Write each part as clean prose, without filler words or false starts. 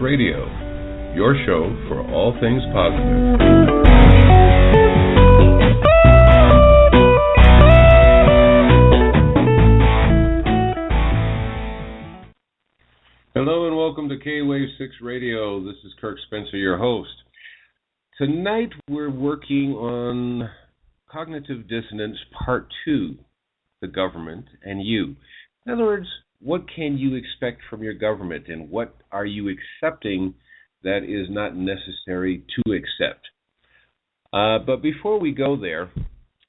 Radio, your show for all things positive. Hello and welcome to K-Wave 6 Radio. This is Kirk Spencer, your host. Tonight we're working on Cognitive Dissonance Part 2, the government and you. In other words, what can you expect from your government and what are you accepting that is not necessary to accept? But before we go there,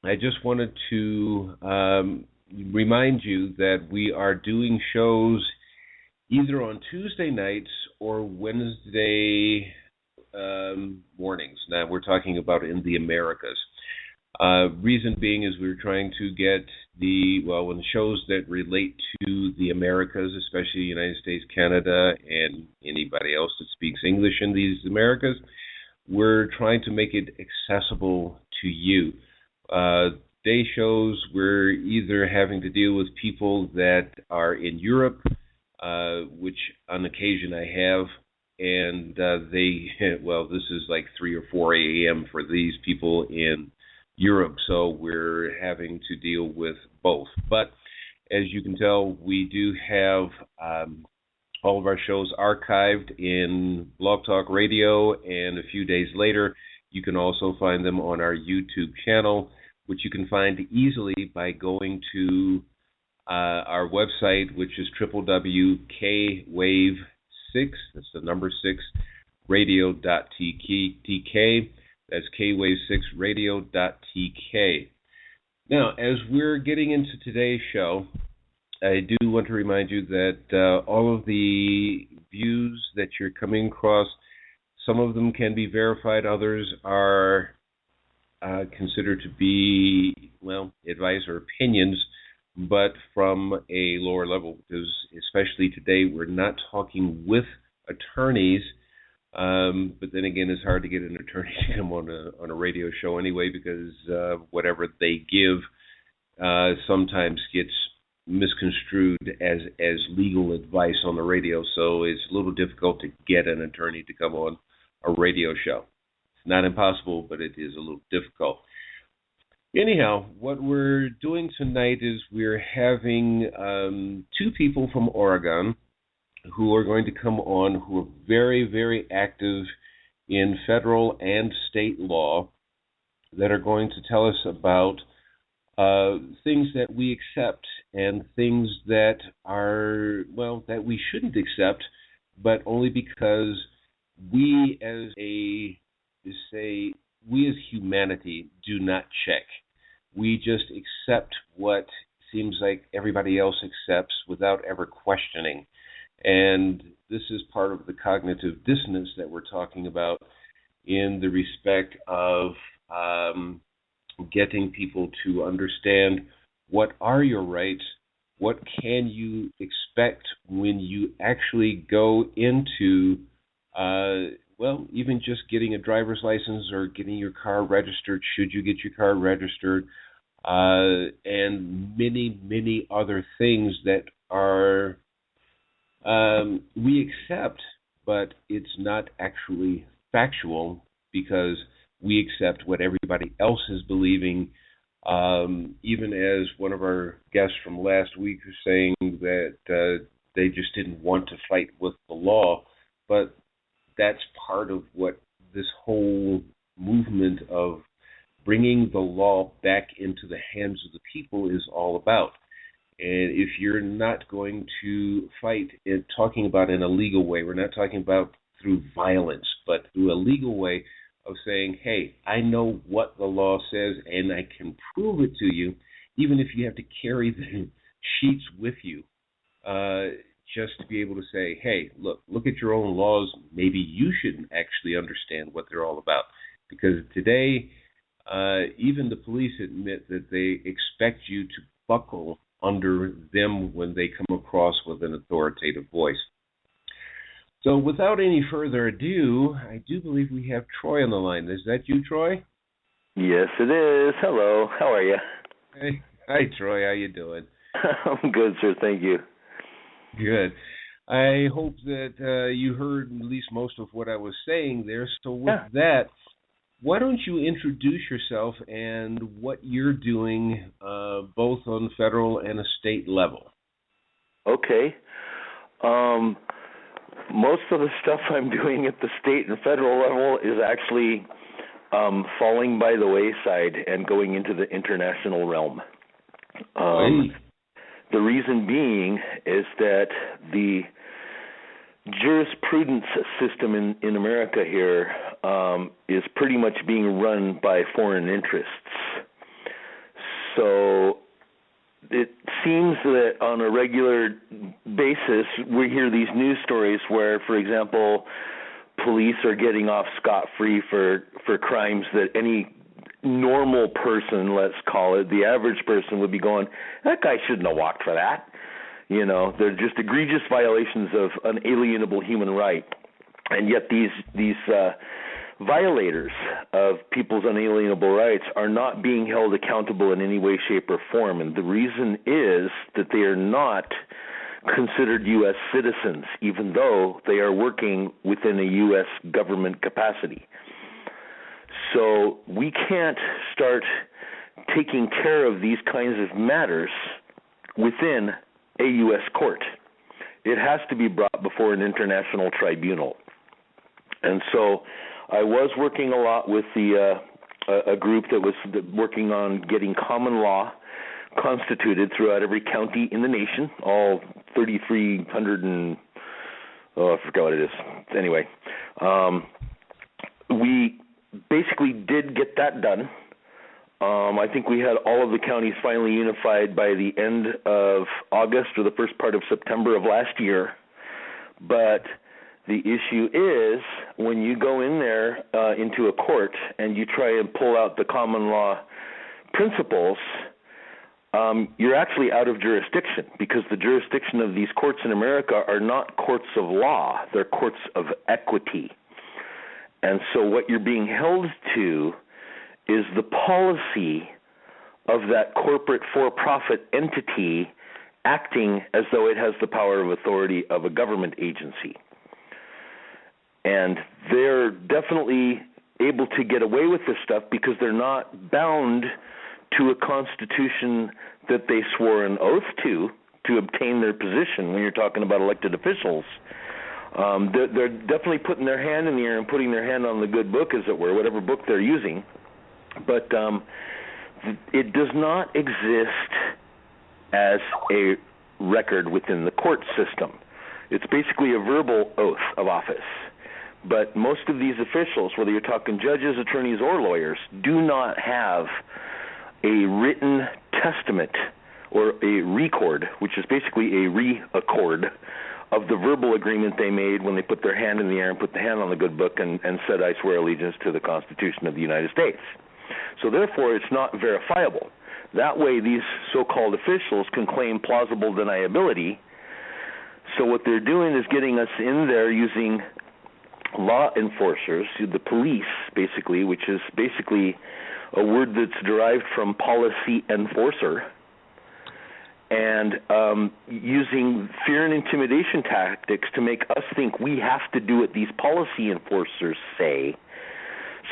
I just wanted to remind you that we are doing shows either on Tuesday nights or Wednesday mornings. Now, we're talking about in the Americas. Reason being is we're trying to get when shows that relate to the Americas, especially the United States, Canada, and anybody else that speaks English in these Americas, we're trying to make it accessible to you. Day shows, we're either having to deal with people that are in Europe, which on occasion I have, and this is like 3 or 4 a.m. for these people in Europe, so we're having to deal with both. But as you can tell, we do have all of our shows archived in Blog Talk Radio, and a few days later, you can also find them on our YouTube channel, which you can find easily by going to our website, which is www.kwave6, that's the number 6, radio.tk. That's kwave6radio.tk. Now, as we're getting into today's show, I do want to remind you that all of the views that you're coming across, some of them can be verified, others are considered to be, advice or opinions, but from a lower level, because especially today we're not talking with attorneys. But then again, it's hard to get an attorney to come on a radio show anyway, because whatever they give sometimes gets misconstrued as legal advice on the radio. So it's a little difficult to get an attorney to come on a radio show. It's not impossible, but it is a little difficult. Anyhow, what we're doing tonight is we're having 2 people from Oregon who are going to come on, who are very, very active in federal and state law, that are going to tell us about things that we accept and things that are, that we shouldn't accept, but only because we as humanity do not check. We just accept what seems like everybody else accepts without ever questioning. And this is part of the cognitive dissonance that we're talking about in the respect of getting people to understand what are your rights, what can you expect when you actually go into, even just getting a driver's license or getting your car registered, should you get your car registered, and many, many other things that are we accept, but it's not actually factual because we accept what everybody else is believing. Even as one of our guests from last week was saying that they just didn't want to fight with the law, but that's part of what this whole movement of bringing the law back into the hands of the people is all about. And if you're not going to fight it, talking about in a legal way, we're not talking about through violence, but through a legal way of saying, hey, I know what the law says and I can prove it to you, even if you have to carry the sheets with you, just to be able to say, hey, look at your own laws. Maybe you shouldn't actually understand what they're all about. Because today, even the police admit that they expect you to buckle under them when they come across with an authoritative voice. So without any further ado, I do believe we have Troy on the line. Is that you, Troy? Yes, it is. Hello. How are you? Hey. Hi, Troy. How you doing? I'm good, sir. Thank you. Good. I hope that you heard at least most of what I was saying there. So with Yeah. that, why don't you introduce yourself and what you're doing both on federal and a state level? Okay. Most of the stuff I'm doing at the state and federal level is actually falling by the wayside and going into the international realm. The reason being is that the jurisprudence system in America here is pretty much being run by foreign interests. So it seems that on a regular basis we hear these news stories where, for example, police are getting off scot-free for crimes that any normal person, let's call it, the average person would be going, that guy shouldn't have walked for that. You know, they're just egregious violations of unalienable human right. And yet these violators of people's unalienable rights are not being held accountable in any way, shape, or form. And the reason is that they are not considered U.S. citizens, even though they are working within a U.S. government capacity. So we can't start taking care of these kinds of matters within a U.S. court. It has to be brought before an international tribunal. And so I was working a lot with a group that was working on getting common law constituted throughout every county in the nation, all 3,300 and, I forgot what it is. Anyway, we basically did get that done. I think we had all of the counties finally unified by the end of August or the first part of September of last year. But the issue is when you go in there into a court and you try and pull out the common law principles, you're actually out of jurisdiction, because the jurisdiction of these courts in America are not courts of law, they're courts of equity. And so what you're being held to is the policy of that corporate for-profit entity acting as though it has the power of authority of a government agency. And they're definitely able to get away with this stuff because they're not bound to a constitution that they swore an oath to obtain their position when you're talking about elected officials. They're definitely putting their hand in the air and putting their hand on the good book, as it were, whatever book they're using. But it does not exist as a record within the court system. It's basically a verbal oath of office. But most of these officials, whether you're talking judges, attorneys, or lawyers, do not have a written testament or a record, which is basically a re-accord of the verbal agreement they made when they put their hand in the air and put the hand on the good book and said, I swear allegiance to the Constitution of the United States. So therefore, it's not verifiable. That way, these so-called officials can claim plausible deniability. So what they're doing is getting us in there using law enforcers, the police, basically, which is basically a word that's derived from policy enforcer, and using fear and intimidation tactics to make us think we have to do what these policy enforcers say,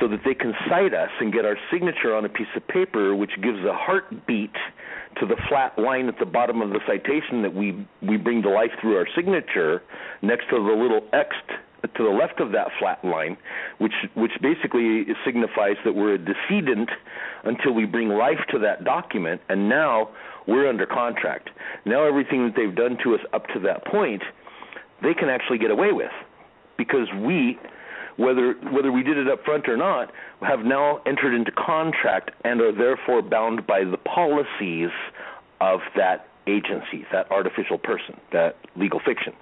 so that they can cite us and get our signature on a piece of paper, which gives a heartbeat to the flat line at the bottom of the citation that we bring to life through our signature, next to the little X to the left of that flat line, which basically signifies that we're a decedent until we bring life to that document, and now we're under contract. Now everything that they've done to us up to that point, they can actually get away with, because we, whether we did it up front or not, have now entered into contract and are therefore bound by the policies of that agency, that artificial person, that legal fiction.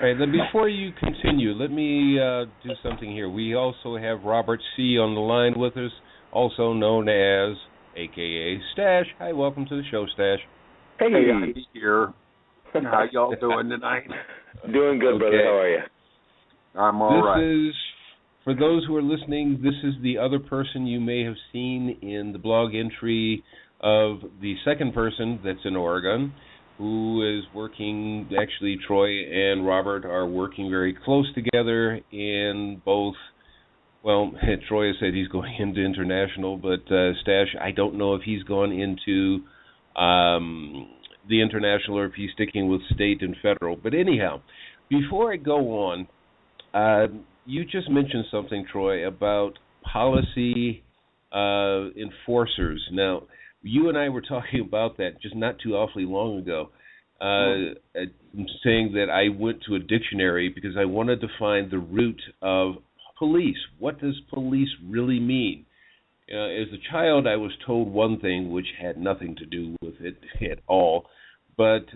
All right, then before you continue, let me do something here. We also have Robert C. on the line with us, also known as a.k.a. Stash. Hi, welcome to the show, Stash. Hey, I'm here. How y'all doing tonight? Doing good, brother. How are you? I'm all right. This is, for those who are listening, this is the other person you may have seen in the blog entry of the second person that's in Oregon, who is working, actually Troy and Robert are working very close together in both, well, Troy has said he's going into international, but Stash, I don't know if he's gone into the international or if he's sticking with state and federal. But anyhow, before I go on, you just mentioned something, Troy, about policy enforcers. Now, you and I were talking about that just not too awfully long ago, saying that I went to a dictionary because I wanted to find the root of police. What does police really mean? As a child, I was told one thing which had nothing to do with it at all, but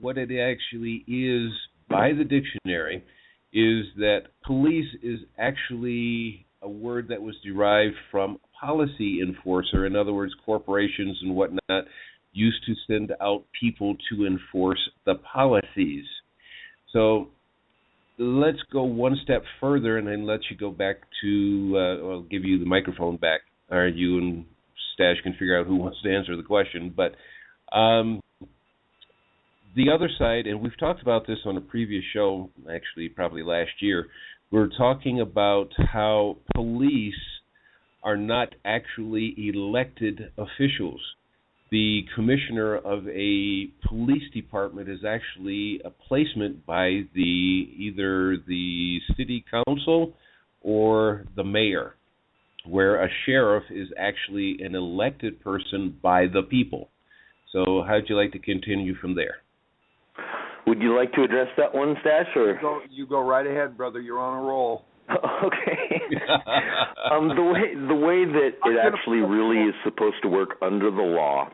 what it actually is by the dictionary is that police is actually a word that was derived from policy enforcer. In other words, corporations and whatnot used to send out people to enforce the policies. So let's go one step further and then let you go back to, I'll give you the microphone back, or you and Stash can figure out who wants to answer the question. But the other side, and we've talked about this on a previous show, actually probably last year, we're talking about how police are not actually elected officials. The commissioner of a police department is actually a placement by either the city council or the mayor, where a sheriff is actually an elected person by the people. So how'd you like to continue from there? Would you like to address that one, Stash? Or You go right ahead, brother. You're on a roll. Okay. The way that it actually really is supposed to work under the law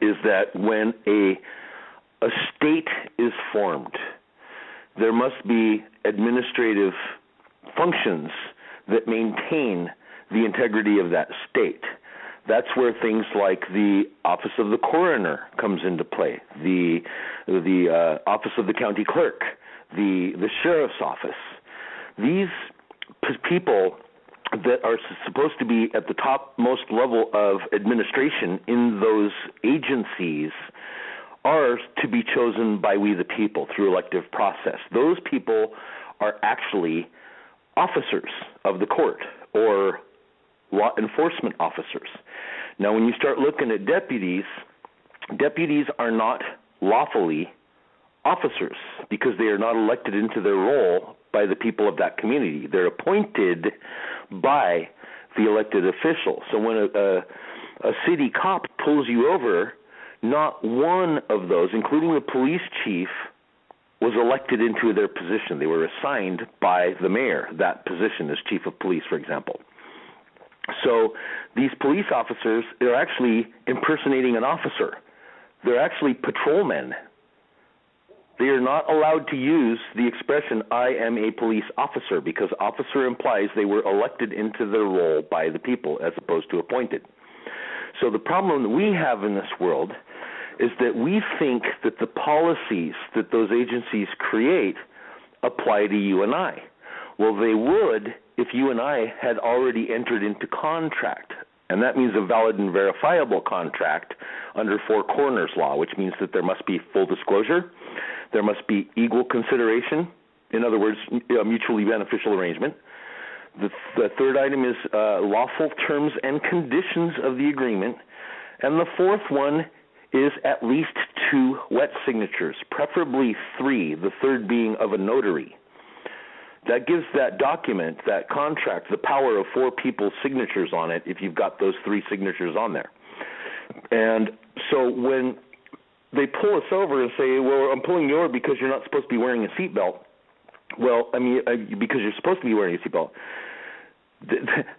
is that when a state is formed, there must be administrative functions that maintain the integrity of that state. That's where things like the office of the coroner comes into play, the office of the county clerk, the sheriff's office. These people that are supposed to be at the topmost level of administration in those agencies are to be chosen by we the people through elective process. Those people are actually officers of the court or law enforcement officers. Now, when you start looking at deputies are not lawfully officers because they are not elected into their role by the people of that community. They're appointed by the elected official. So when a city cop pulls you over, not one of those, including the police chief, was elected into their position. They were assigned by the mayor, that position as chief of police, for example. So these police officers are actually impersonating an officer. They're actually patrolmen. They are not allowed to use the expression, I am a police officer, because officer implies they were elected into their role by the people as opposed to appointed. So the problem that we have in this world is that we think that the policies that those agencies create apply to you and I. Well, they would if you and I had already entered into contract, and that means a valid and verifiable contract under Four Corners law, which means that there must be full disclosure, there must be equal consideration, in other words, a mutually beneficial arrangement. The third item is lawful terms and conditions of the agreement, and the fourth one is at least 2 wet signatures, preferably 3, the third being of a notary. That gives that document, that contract, the power of 4 people's signatures on it if you've got those 3 signatures on there. And so when they pull us over and say, well, I'm pulling you over because you're not supposed to be wearing a seatbelt. Well, I mean, because you're supposed to be wearing a seatbelt.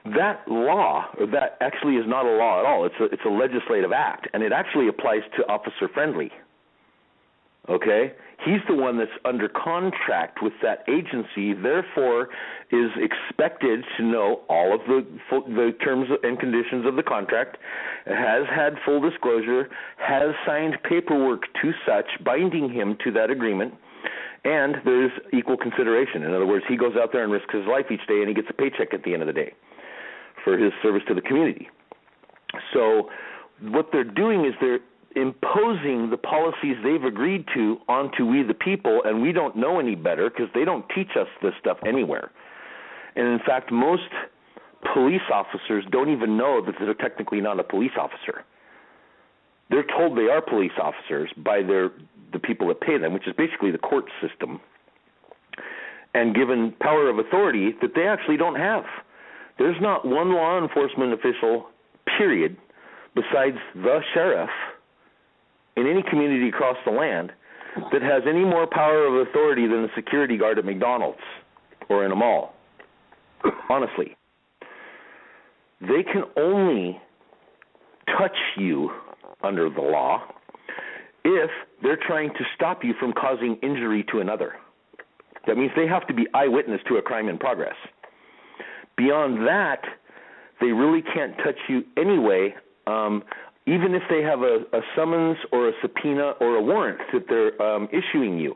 That law, or that actually is not a law at all. It's a legislative act, and it actually applies to officer friendly. Okay? He's the one that's under contract with that agency, therefore is expected to know all of the terms and conditions of the contract, has had full disclosure, has signed paperwork to such, binding him to that agreement, and there's equal consideration. In other words, he goes out there and risks his life each day, and he gets a paycheck at the end of the day for his service to the community. So what they're doing is imposing the policies they've agreed to onto we the people, and we don't know any better because they don't teach us this stuff anywhere. And in fact, most police officers don't even know that they're technically not a police officer. They're told they are police officers by the people that pay them, which is basically the court system, and given power of authority that they actually don't have. There's not one law enforcement official, period, besides the sheriff in any community across the land that has any more power of authority than a security guard at McDonald's or in a mall. Honestly. They can only touch you under the law if they're trying to stop you from causing injury to another. That means they have to be eyewitness to a crime in progress. Beyond that, they really can't touch you anyway, even if they have a summons or a subpoena or a warrant that they're issuing you.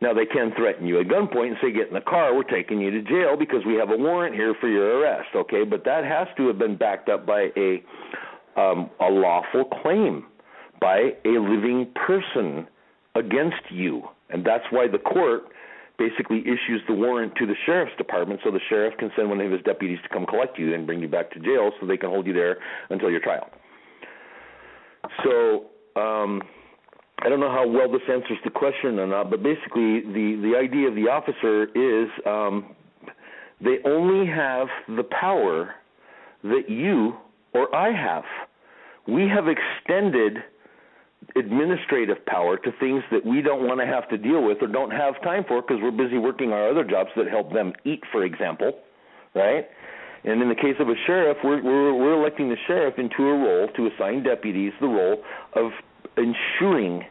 Now, they can threaten you at gunpoint and say, get in the car, we're taking you to jail because we have a warrant here for your arrest, okay? But that has to have been backed up by a lawful claim by a living person against you. And that's why the court basically issues the warrant to the sheriff's department so the sheriff can send one of his deputies to come collect you and bring you back to jail so they can hold you there until your trial. So I don't know how well this answers the question or not, but basically the idea of the officer is they only have the power that you or I have. We have extended administrative power to things that we don't want to have to deal with or don't have time for because we're busy working our other jobs that help them eat, for example, right? And in the case of a sheriff, we're electing the sheriff into a role to assign deputies the role of ensuring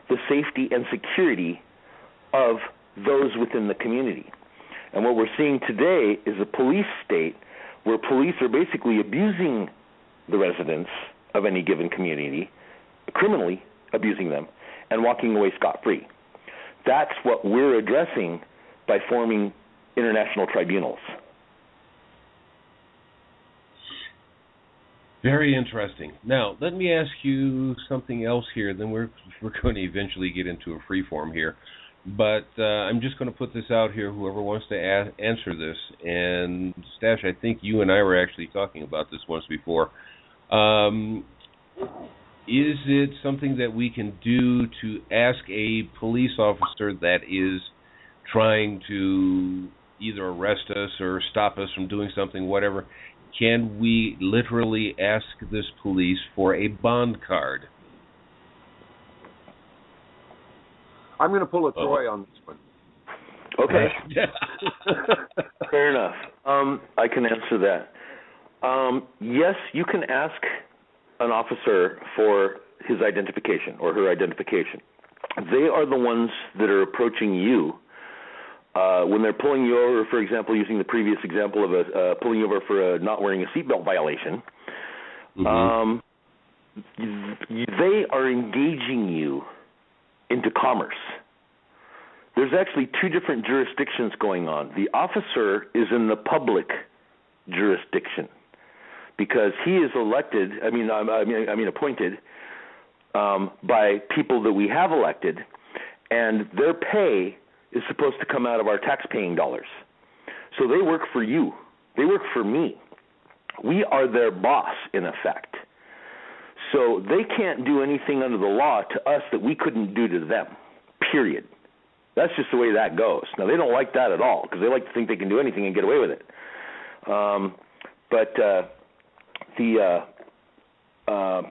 the safety and security of those within the community. And what we're seeing today is a police state where police are basically abusing the residents of any given community, criminally abusing them, and walking away scot-free. That's what we're addressing by forming international tribunals. Very interesting. Now, let me ask you something else here. Then we're going to eventually get into a free form here. But I'm just going to put this out here, whoever wants to answer this. And, Stash, I think you and I were actually talking about this once before. Is it something that we can do to ask a police officer that is trying to either arrest us or stop us from doing something, whatever, can we literally ask this police for a bond card? I'm going to pull a Troy on this one. Okay. Fair enough. I can answer that. Yes, you can ask an officer for his identification or her identification. They are the ones that are approaching you when they're pulling you over, for example, using the previous example of pulling you over for not wearing a seatbelt violation. Mm-hmm. They are engaging you into commerce. There's actually two different jurisdictions going on. The officer is in the public jurisdiction because he is elected, appointed by people that we have elected, and their pay is supposed to come out of our tax-paying dollars. So they work for you. They work for me. We are their boss, in effect. So they can't do anything under the law to us that we couldn't do to them, period. That's just the way that goes. Now, they don't like that at all because they like to think they can do anything and get away with it.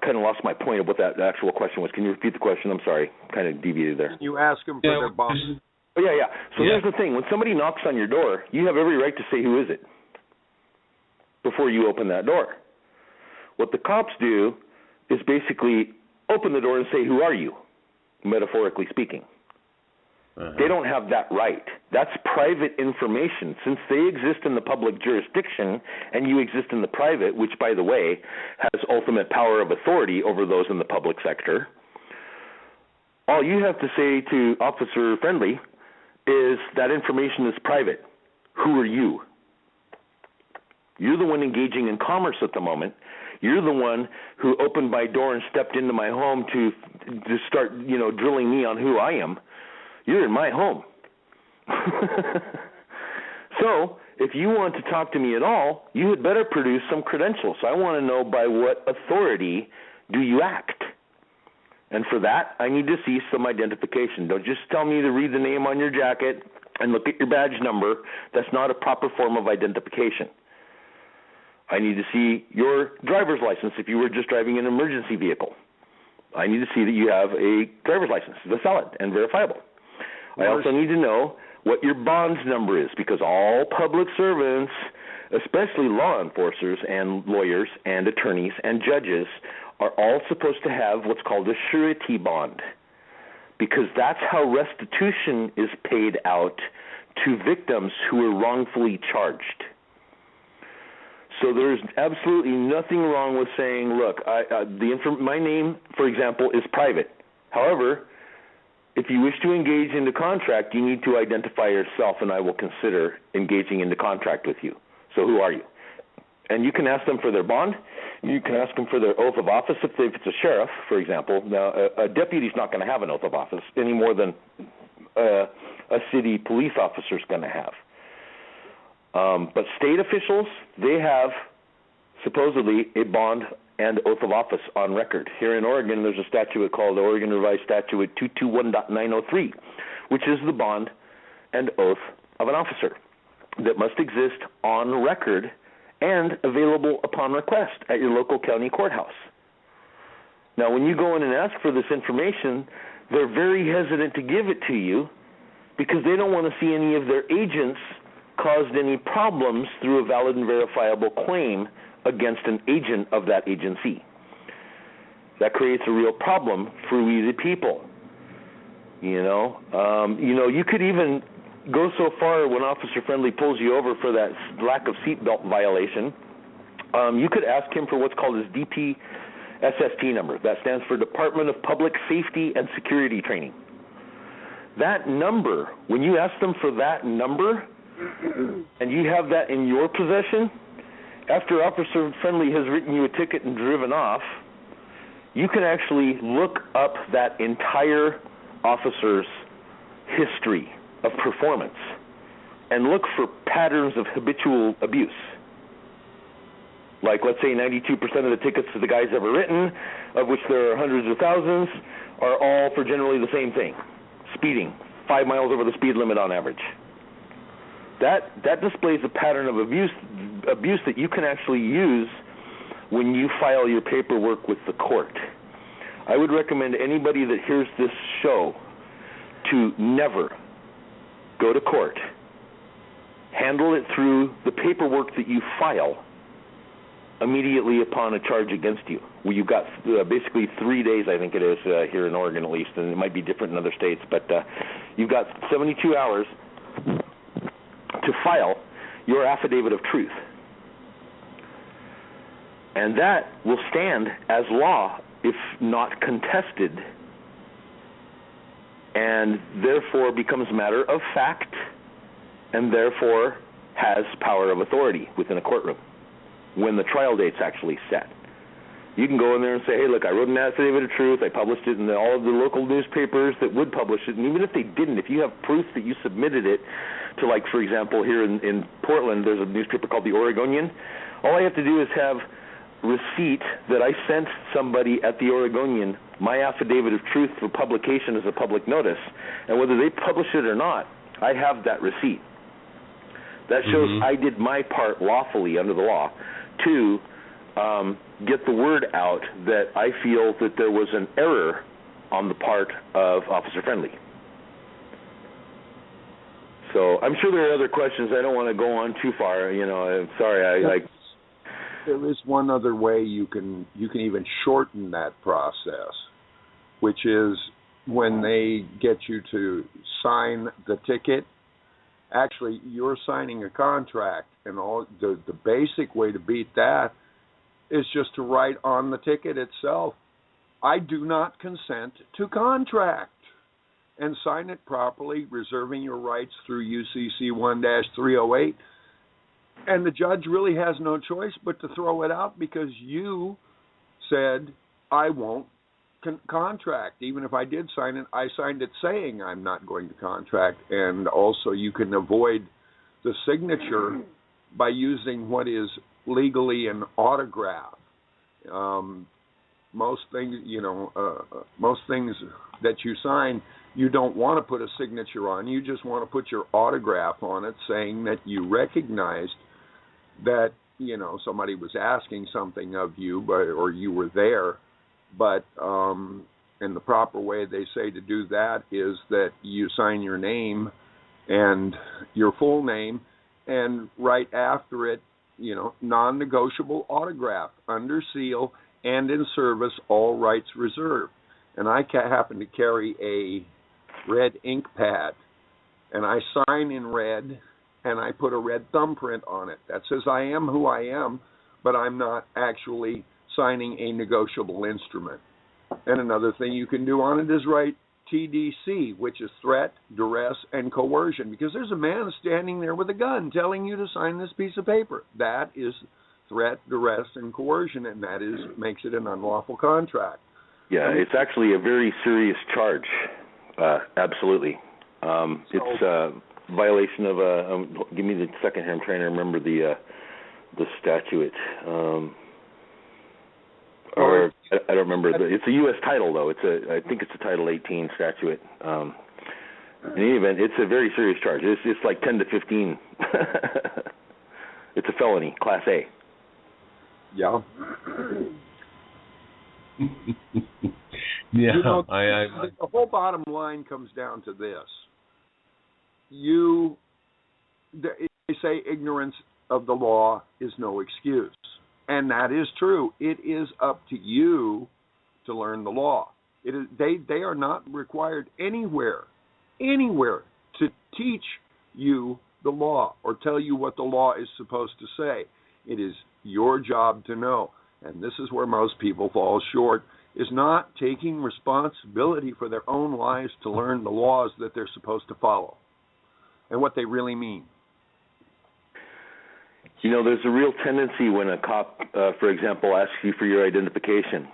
Kind of lost my point of what that actual question was. Can you repeat the question? I'm sorry. Kind of deviated there. You ask them for their boss. Oh, yeah. So here's the thing. When somebody knocks on your door, you have every right to say, who is it, before you open that door. What the cops do is basically open the door and say, who are you, metaphorically speaking. Uh-huh. They don't have that right. That's private information. Since they exist in the public jurisdiction and you exist in the private, which, by the way, has ultimate power of authority over those in the public sector, all you have to say to Officer Friendly is that information is private. Who are you? You're the one engaging in commerce at the moment. You're the one who opened my door and stepped into my home to start, drilling me on who I am. You're in my home. So, if you want to talk to me at all, you had better produce some credentials. I want to know by what authority do you act. And for that, I need to see some identification. Don't just tell me to read the name on your jacket and look at your badge number. That's not a proper form of identification. I need to see your driver's license if you were just driving an emergency vehicle. I need to see that you have a driver's license that's valid and verifiable. I also need to know what your bonds number is, because all public servants, especially law enforcers and lawyers and attorneys and judges, are all supposed to have what's called a surety bond, because that's how restitution is paid out to victims who are wrongfully charged. So there's absolutely nothing wrong with saying, look, my name, for example, is private. However, if you wish to engage in the contract, you need to identify yourself, and I will consider engaging in the contract with you. So who are you? And you can ask them for their bond. You can ask them for their oath of office if it's a sheriff, for example. Now, a deputy's not going to have an oath of office any more than a city police officer is going to have. But state officials, they have supposedly a bond and oath of office on record. Here in Oregon, there's a statute called the Oregon Revised Statute 221.903, which is the bond and oath of an officer that must exist on record and available upon request at your local county courthouse. Now, when you go in and ask for this information, they're very hesitant to give it to you because they don't want to see any of their agents caused any problems through a valid and verifiable claim against an agent of that agency. That creates a real problem for we the people. You could even go so far when Officer Friendly pulls you over for that lack of seatbelt violation. You could ask him for what's called his DPSST number. That stands for Department of Public Safety and Security Training. That number, when you ask them for that number, and you have that in your possession, after Officer Friendly has written you a ticket and driven off, you can actually look up that entire officer's history of performance and look for patterns of habitual abuse. Like, let's say 92% of the tickets that the guy's ever written, of which there are hundreds of thousands, are all for generally the same thing: speeding, 5 miles over the speed limit on average. That displays a pattern of abuse that you can actually use when you file your paperwork with the court. I would recommend anybody that hears this show to never go to court. Handle it through the paperwork that you file immediately upon a charge against you. Well, you've got basically 3 days, I think it is, here in Oregon at least, and it might be different in other states, but you've got 72 hours to file your affidavit of truth. And that will stand as law if not contested, and therefore becomes a matter of fact, and therefore has power of authority within a courtroom when the trial date's actually set. You can go in there and say, hey, look, I wrote an affidavit of truth. I published it in all of the local newspapers that would publish it. And even if they didn't, if you have proof that you submitted it to, like, for example, here in Portland, there's a newspaper called the Oregonian. All I have to do is have receipt that I sent somebody at the Oregonian my affidavit of truth for publication as a public notice. And whether they publish it or not, I have that receipt. That shows I did my part lawfully under the law to get the word out that I feel that there was an error on the part of Officer Friendly. So I'm sure there are other questions. I don't want to go on too far. I'm sorry. There is one other way you can even shorten that process, which is when they get you to sign the ticket. Actually, you're signing a contract, and all the basic way to beat that is just to write on the ticket itself, I do not consent to contract, and sign it properly, reserving your rights through UCC 1-308. And the judge really has no choice but to throw it out because you said, I won't contract. Even if I did sign it, I signed it saying I'm not going to contract. And also you can avoid the signature by using what is legally an autograph. Most things, most things that you sign, you don't want to put a signature on. You just want to put your autograph on it saying that you recognized that, somebody was asking something of you, or you were there. But and the proper way they say to do that is that you sign your name and your full name, and right after it, non-negotiable autograph, under seal and in service, all rights reserved. And I happen to carry a red ink pad, and I sign in red, and I put a red thumbprint on it. That says I am who I am, but I'm not actually signing a negotiable instrument. And another thing you can do on it is write TDC, which is threat, duress, and coercion, because there's a man standing there with a gun telling you to sign this piece of paper. That is threat, duress, and coercion, and that makes it an unlawful contract. Yeah, it's actually a very serious charge. Absolutely. It's a violation of give me the second here. I'm trying to remember the statute. Or I don't remember. It's a U.S. title, though. I think it's a Title 18 statute. In any event, it's a very serious charge. It's like 10 to 15. It's a felony, Class A. Yeah. Yeah. The whole bottom line comes down to this. They say ignorance of the law is no excuse. And that is true. It is up to you to learn the law. They are not required anywhere to teach you the law or tell you what the law is supposed to say. It is your job to know. And this is where most people fall short, is not taking responsibility for their own lives to learn the laws that they're supposed to follow and what they really mean. There's a real tendency when a cop, for example, asks you for your identification.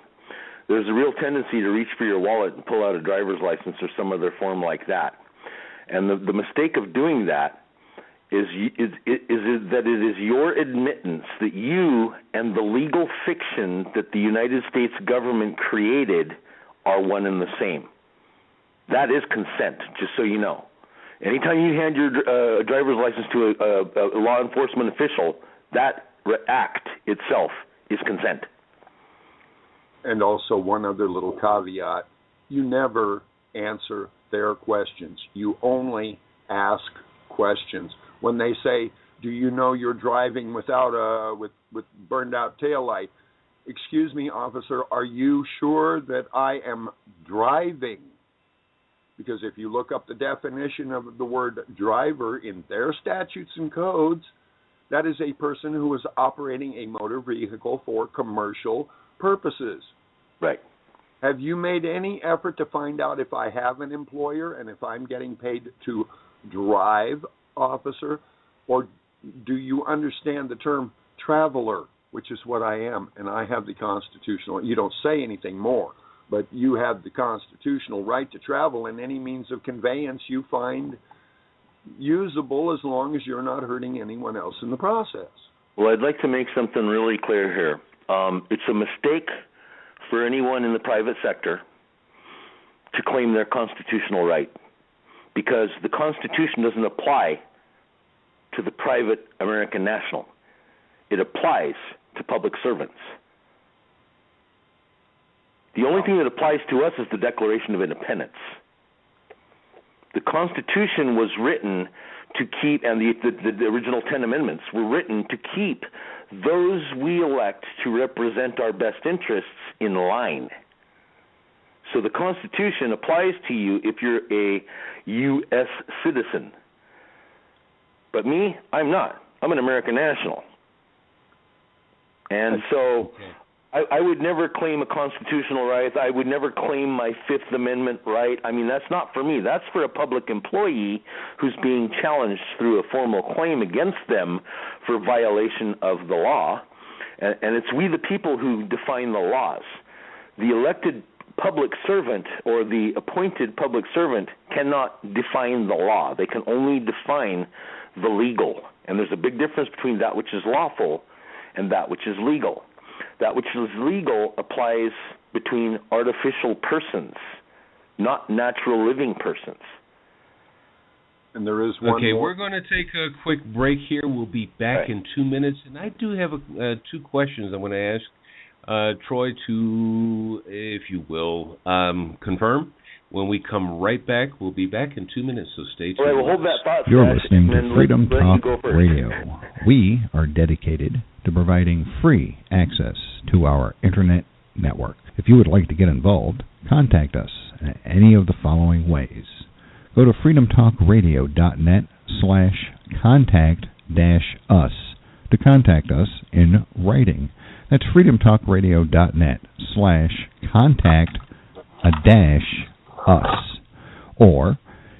There's a real tendency to reach for your wallet and pull out a driver's license or some other form like that. And the mistake of doing that is that it is your admittance that you and the legal fiction that the United States government created are one and the same. That is consent, just so you know. Anytime you hand your driver's license to a law enforcement official, that act itself is consent. And also one other little caveat, you never answer their questions. You only ask questions. When they say, do you know you're driving without with burned out taillight? Excuse me, officer, are you sure that I am driving? Because if you look up the definition of the word driver in their statutes and codes, that is a person who is operating a motor vehicle for commercial purposes. Right. Have you made any effort to find out if I have an employer and if I'm getting paid to drive, officer? Or do you understand the term traveler, which is what I am, and I have the constitutional, you don't say anything more, but you have the constitutional right to travel in any means of conveyance you find usable as long as you're not hurting anyone else in the process. Well, I'd like to make something really clear here. It's a mistake for anyone in the private sector to claim their constitutional right, because the Constitution doesn't apply to the private American national. It applies to public servants. The only thing that applies to us is the Declaration of Independence. The Constitution was written to keep, and the original 10 amendments were written to keep those we elect to represent our best interests in line. So the Constitution applies to you if you're a U.S. citizen. But me, I'm not. I'm an American national. And so I would never claim a constitutional right. I would never claim my Fifth Amendment right. I mean, that's not for me. That's for a public employee who's being challenged through a formal claim against them for violation of the law. And it's we the people who define the laws. The elected public servant or the appointed public servant cannot define the law. They can only define the legal. And there's a big difference between that which is lawful and that which is legal. That which is legal applies between artificial persons, not natural living persons. And there is one Okay, more. we're going to take a quick break here. We'll be back in 2 minutes. And I do have two questions I'm going to ask Troy to, if you will, confirm. When we come right back, we'll be back in 2 minutes, so stay tuned. All right, well, hold that thought. You're listening to Freedom Talk Radio. We are dedicated to providing free access to our Internet network. If you would like to get involved, contact us in any of the following ways. Go to freedomtalkradio.net/contact-us to contact us in writing. That's freedomtalkradio.net/contact-us. Or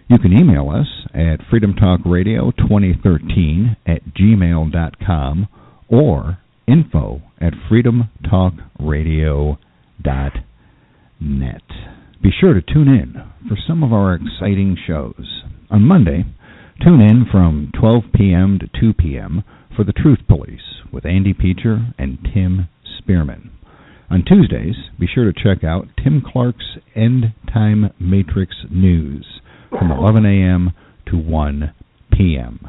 you can email us at freedomtalkradio2013@gmail.com or info@freedomtalkradio.net. Be sure to tune in for some of our exciting shows. On Monday, tune in from 12 p.m. to 2 p.m. for The Truth Police with Andy Peacher and Tim Spearman. On Tuesdays, be sure to check out Tim Clark's End Time Matrix News from 11 a.m. to 1 p.m.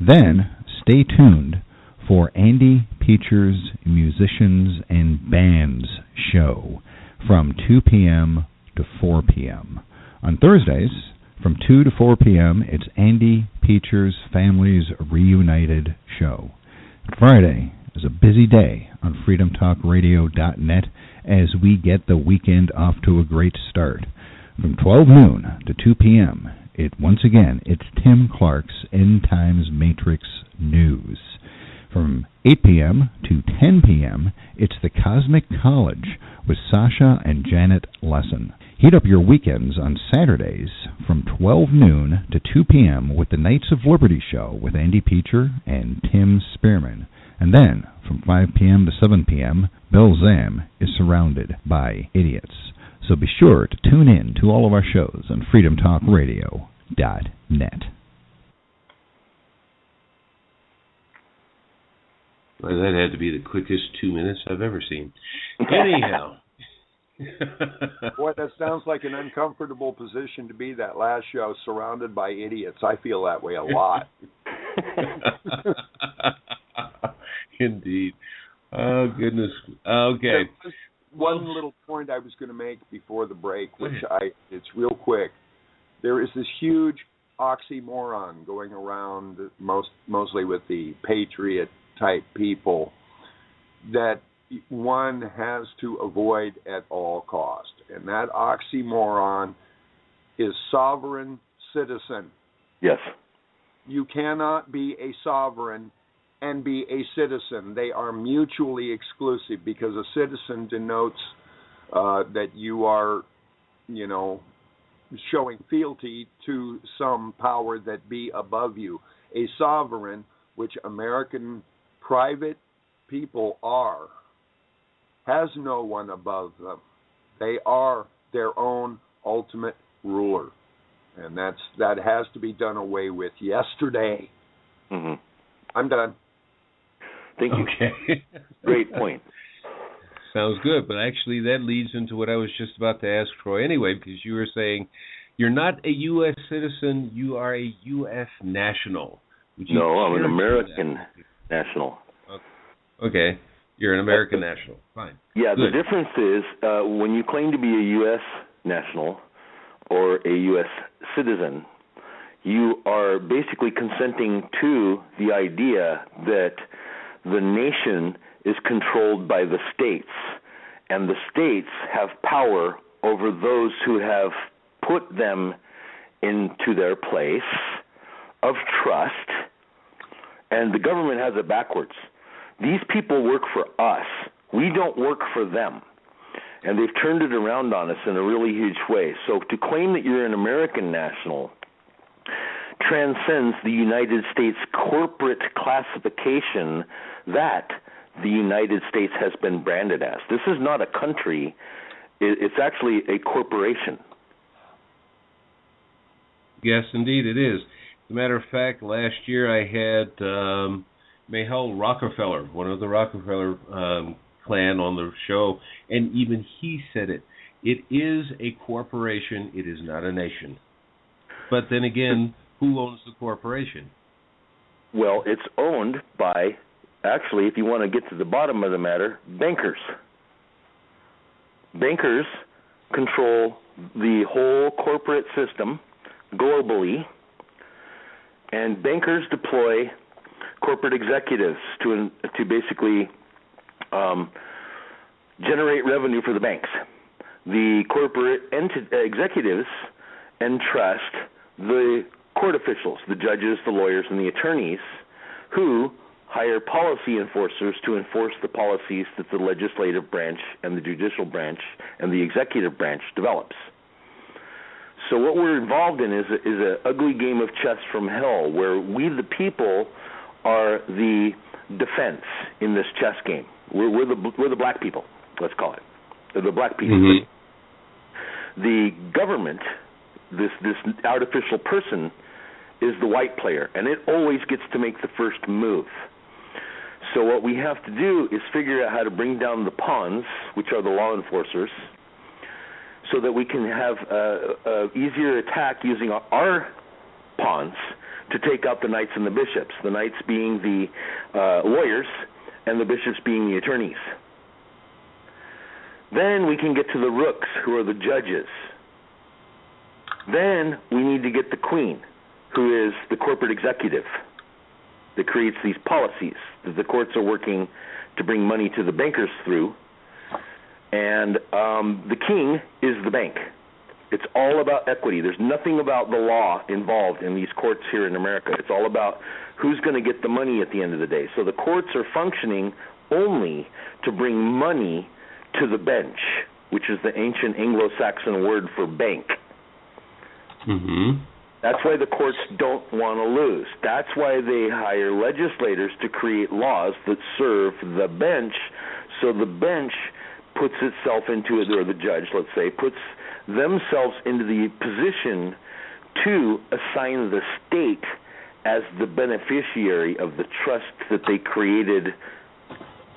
Then, stay tuned for Andy Peacher's Musicians and Bands show from 2 p.m. to 4 p.m. On Thursdays, from 2 to 4 p.m., it's Andy Peacher's Families Reunited show. Friday is a busy day on freedomtalkradio.net as we get the weekend off to a great start. From 12 noon to 2 p.m., once again, it's Tim Clark's End Times Matrix News. From 8 p.m. to 10 p.m., it's the Cosmic College with Sasha and Janet Lesson. Heat up your weekends on Saturdays from 12 noon to 2 p.m. with the Knights of Liberty show with Andy Peacher and Tim Spearman. And then, from 5 p.m. to 7 p.m., Bill Zam is surrounded by idiots. So be sure to tune in to all of our shows on freedomtalkradio.net. Well, that had to be the quickest 2 minutes I've ever seen. Anyhow. Boy, that sounds like an uncomfortable position to be, that last show, surrounded by idiots. I feel that way a lot. Indeed. Oh, goodness. Okay. One little point I was going to make before the break, it's real quick. There is this huge oxymoron going around, mostly with the patriot-type people, that one has to avoid at all cost. And that oxymoron is sovereign citizen. Yes. You cannot be a sovereign and be a citizen. They are mutually exclusive, because a citizen denotes that you are, showing fealty to some power that be above you. A sovereign, which American private people are, has no one above them. They are their own ultimate ruler. And that has to be done away with yesterday. Mm-hmm. I'm done. Thank you. Okay. Great point. Sounds good, but actually that leads into what I was just about to ask Troy anyway, because you were saying you're not a U.S. citizen, you are a U.S. national. No, I'm an American national. Okay, you're an American national. Fine. Yeah, good. The difference is when you claim to be a U.S. national or a U.S. citizen, you are basically consenting to the idea that the nation is controlled by the states, and the states have power over those who have put them into their place of trust, and the government has it backwards. These people work for us. We don't work for them. And they've turned it around on us in a really huge way. So to claim that you're an American national transcends the United States corporate classification that the United States has been branded as. This is not a country. It's actually a corporation. Yes, indeed it is. As a matter of fact, last year I had Michael Rockefeller, one of the Rockefeller clan, on the show, and even he said it. It is a corporation. It is not a nation. But then again, who owns the corporation? Well, it's owned by, actually, if you want to get to the bottom of the matter, bankers. Bankers control the whole corporate system globally, and bankers deploy corporate executives to basically generate revenue for the banks. The corporate executives entrust the court officials, the judges, the lawyers, and the attorneys, who hire policy enforcers to enforce the policies that the legislative branch and the judicial branch and the executive branch develops. So what we're involved in is an ugly game of chess from hell, where we, the people, are the defense in this chess game. We're the black people, let's call it. The black people. Mm-hmm. The government, this artificial person, is the white player, and it always gets to make the first move. So what we have to do is figure out how to bring down the pawns, which are the law enforcers, so that we can have an easier attack using our pawns to take out the knights and the bishops, the knights being the lawyers and the bishops being the attorneys. Then we can get to the rooks, who are the judges. Then we need to get the queen, who is the corporate executive that creates these policies that the courts are working to bring money to the bankers through. And the king is the bank. It's all about equity. There's nothing about the law involved in these courts here in America. It's all about who's going to get the money at the end of the day. So the courts are functioning only to bring money to the bench, which is the ancient Anglo-Saxon word for bank. Mm-hmm. That's why the courts don't want to lose. That's why they hire legislators to create laws that serve the bench, so the bench puts itself into it, or the judge, let's say, puts themselves into the position to assign the state as the beneficiary of the trust that they created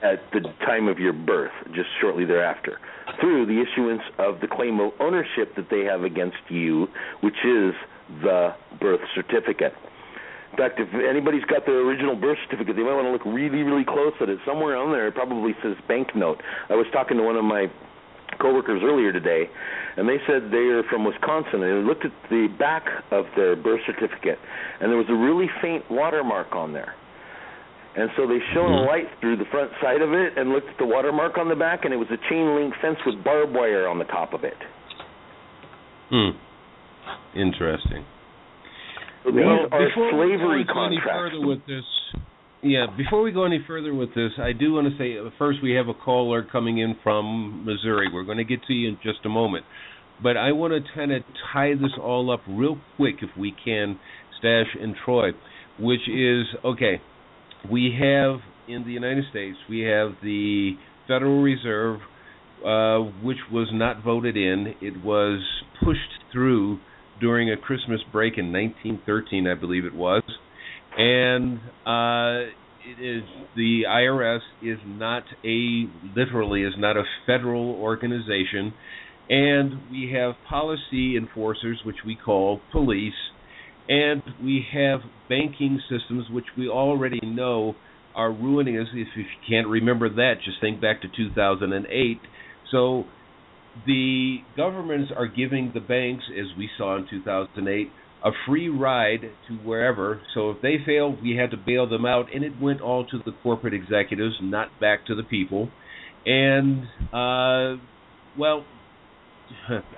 at the time of your birth, just shortly thereafter, through the issuance of the claim of ownership that they have against you, which is the birth certificate. In fact, if anybody's got their original birth certificate, they might want to look really, really close at it. Somewhere on there, it probably says banknote. I was talking to one of my coworkers earlier today, and they said they are from Wisconsin, and they looked at the back of their birth certificate, and there was a really faint watermark on there. And so they shone a light through the front side of it and looked at the watermark on the back, and it was a chain-link fence with barbed wire on the top of it. Interesting. So these are slavery contracts. Before we go any further with this, I do want to say, first, we have a caller coming in from Missouri. We're going to get to you in just a moment. But I want to kind of tie this all up real quick, if we can, Stash and Troy, which is, okay, we have, in the United States, we have the Federal Reserve, which was not voted in. It was pushed through during a Christmas break in 1913, I believe it was. And it is, the IRS is not a federal organization. And we have policy enforcers, which we call police. And we have banking systems, which we already know are ruining us. If you can't remember that, just think back to 2008. So the governments are giving the banks, as we saw in 2008, a free ride to wherever. So if they failed, we had to bail them out, and it went all to the corporate executives, not back to the people. And, well,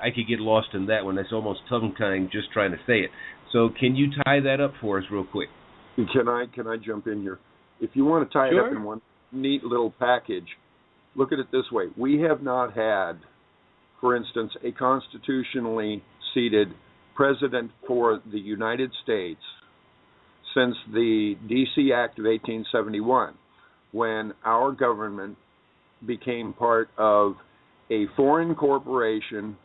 I could get lost in that one. That's almost tongue-tying just trying to say it. So can you tie that up for us real quick? Can I jump in here? If you want to tie it up in one neat little package, look at it this way. We have not had, for instance, a constitutionally seated president for the United States since the D.C. Act of 1871, when our government became part of a foreign corporation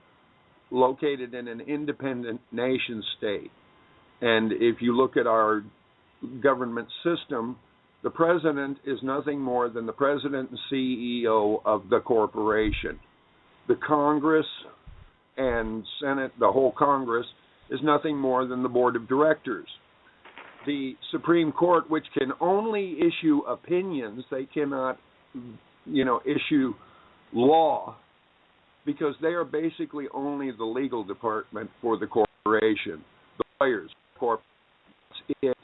located in an independent nation state. And if you look at our government system, the president is nothing more than the president and CEO of the corporation. The Congress and Senate, the whole Congress, is nothing more than the board of directors. The Supreme Court, which can only issue opinions, they cannot, issue law, because they are basically only the legal department for the corporation. The lawyers, it.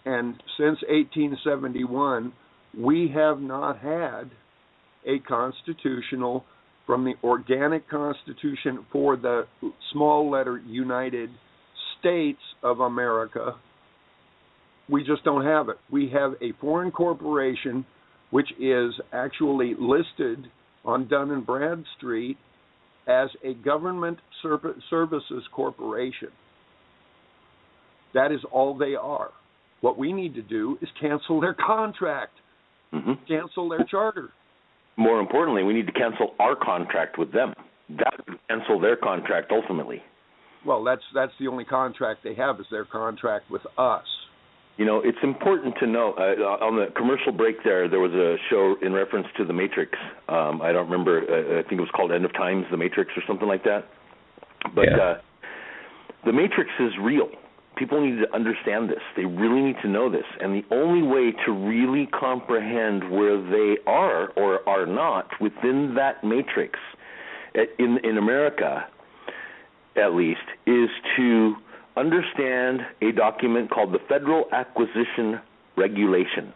And since 1871, we have not had a constitutional, from the organic constitution for the small letter United States of America, we just don't have it. We have a foreign corporation which is actually listed on Dun and Bradstreet as a government services corporation. That is all they are. What we need to do is cancel their contract, cancel their charter. More importantly, we need to cancel our contract with them. That would cancel their contract ultimately. Well, that's the only contract they have, is their contract with us. It's important to know, on the commercial break there was a show in reference to The Matrix. I don't remember, I think it was called End of Times, The Matrix or something like that. But The Matrix is real. People need to understand this. They really need to know this. And the only way to really comprehend where they are or are not within that matrix, in America at least, is to understand a document called the Federal Acquisition Regulation.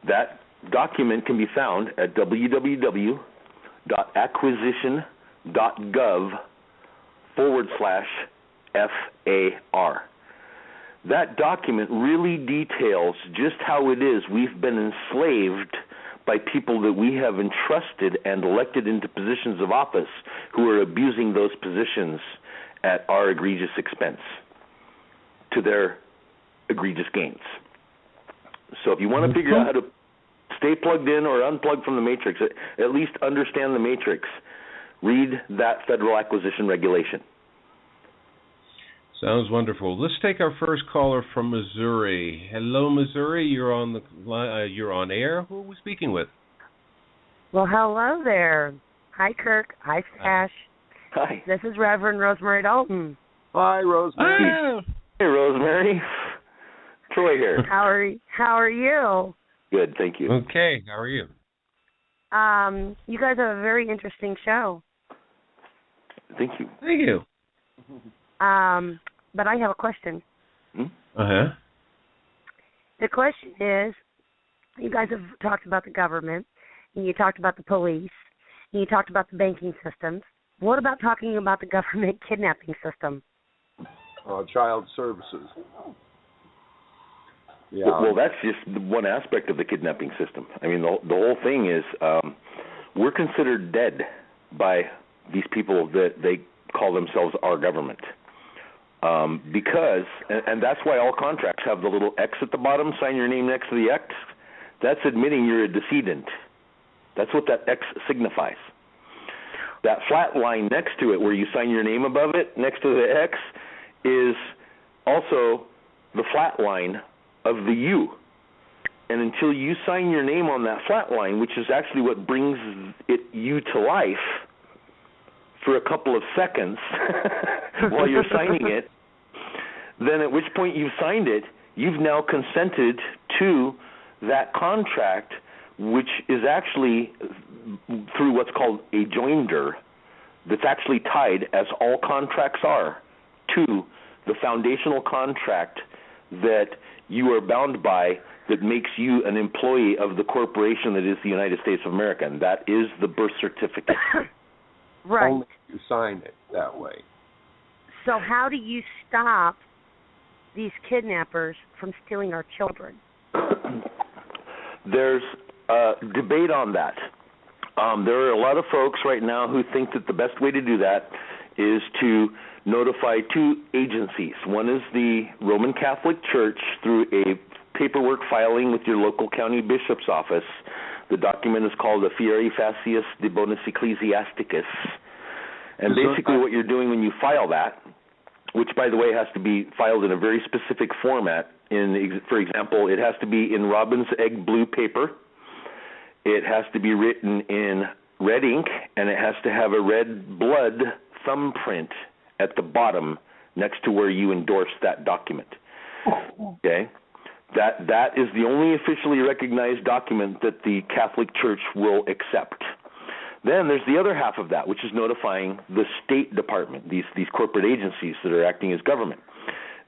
That document can be found at www.acquisition.gov/FAR. That document really details just how it is we've been enslaved by people that we have entrusted and elected into positions of office who are abusing those positions at our egregious expense to their egregious gains. So if you want to figure out how to stay plugged in or unplugged from the matrix, at least understand the matrix, read that Federal Acquisition Regulation. Sounds wonderful. Let's take our first caller from Missouri. Hello, Missouri. You're on the you're on air. Who are we speaking with? Well, hello there. Hi, Kirk. Hi, Ash. Hi. This is Reverend Rosemary Dalton. Hi, Rosemary. Ah. Hey, Rosemary. Troy here. How are you? Good, thank you. Okay. How are you? You guys have a very interesting show. Thank you. Thank you. But I have a question. Uh-huh. The question is, you guys have talked about the government, and you talked about the police, and you talked about the banking systems. What about talking about the government kidnapping system? Child services. Yeah. Well, that's just one aspect of the kidnapping system. I mean, the whole thing is we're considered dead by these people that they call themselves our government. Because, and that's why all contracts have the little X at the bottom, sign your name next to the X. That's admitting you're a decedent. That's what that X signifies. That flat line next to it where you sign your name above it, next to the X, is also the flat line of the U. And until you sign your name on that flat line, which is actually what brings you to life for a couple of seconds while you're signing it, then at which point you've signed it, you've now consented to that contract, which is actually through what's called a joinder, that's actually tied, as all contracts are, to the foundational contract that you are bound by, that makes you an employee of the corporation that is the United States of America, and that is the birth certificate. Right. Only if you sign it that way. So how do you stop these kidnappers from stealing our children? There's debate on that. There are a lot of folks right now who think that the best way to do that is to notify two agencies. One is the Roman Catholic Church through a paperwork filing with your local county bishop's office. The document is called the Fieri Facias de Bonus Ecclesiasticus. And basically what you're doing when you file that, which, by the way, has to be filed in a very specific format. For example, it has to be in robin's egg blue paper. It has to be written in red ink, and it has to have a red blood thumbprint at the bottom next to where you endorse that document. Okay? That is the only officially recognized document that the Catholic Church will accept. Then there's the other half of that, which is notifying the State Department, these corporate agencies that are acting as government.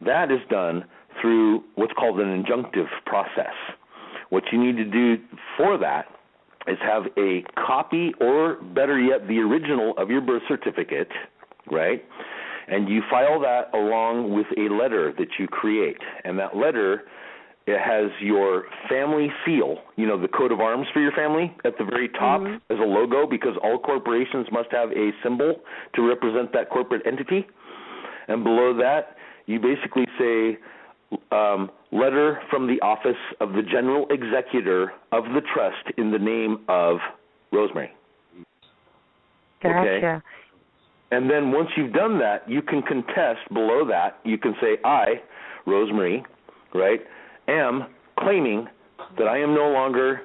That is done through what's called an injunctive process. What you need to do for that is have a copy, or better yet, the original of your birth certificate, right? And you file that along with a letter that you create. And that letter, it has your family seal, the coat of arms for your family at the very top as a logo, because all corporations must have a symbol to represent that corporate entity. And below that, you basically say, letter from the office of the general executor of the trust in the name of Rosemary. Gotcha. Okay? And then once you've done that, you can contest below that. You can say, I, Rosemary, right, am claiming that I am no longer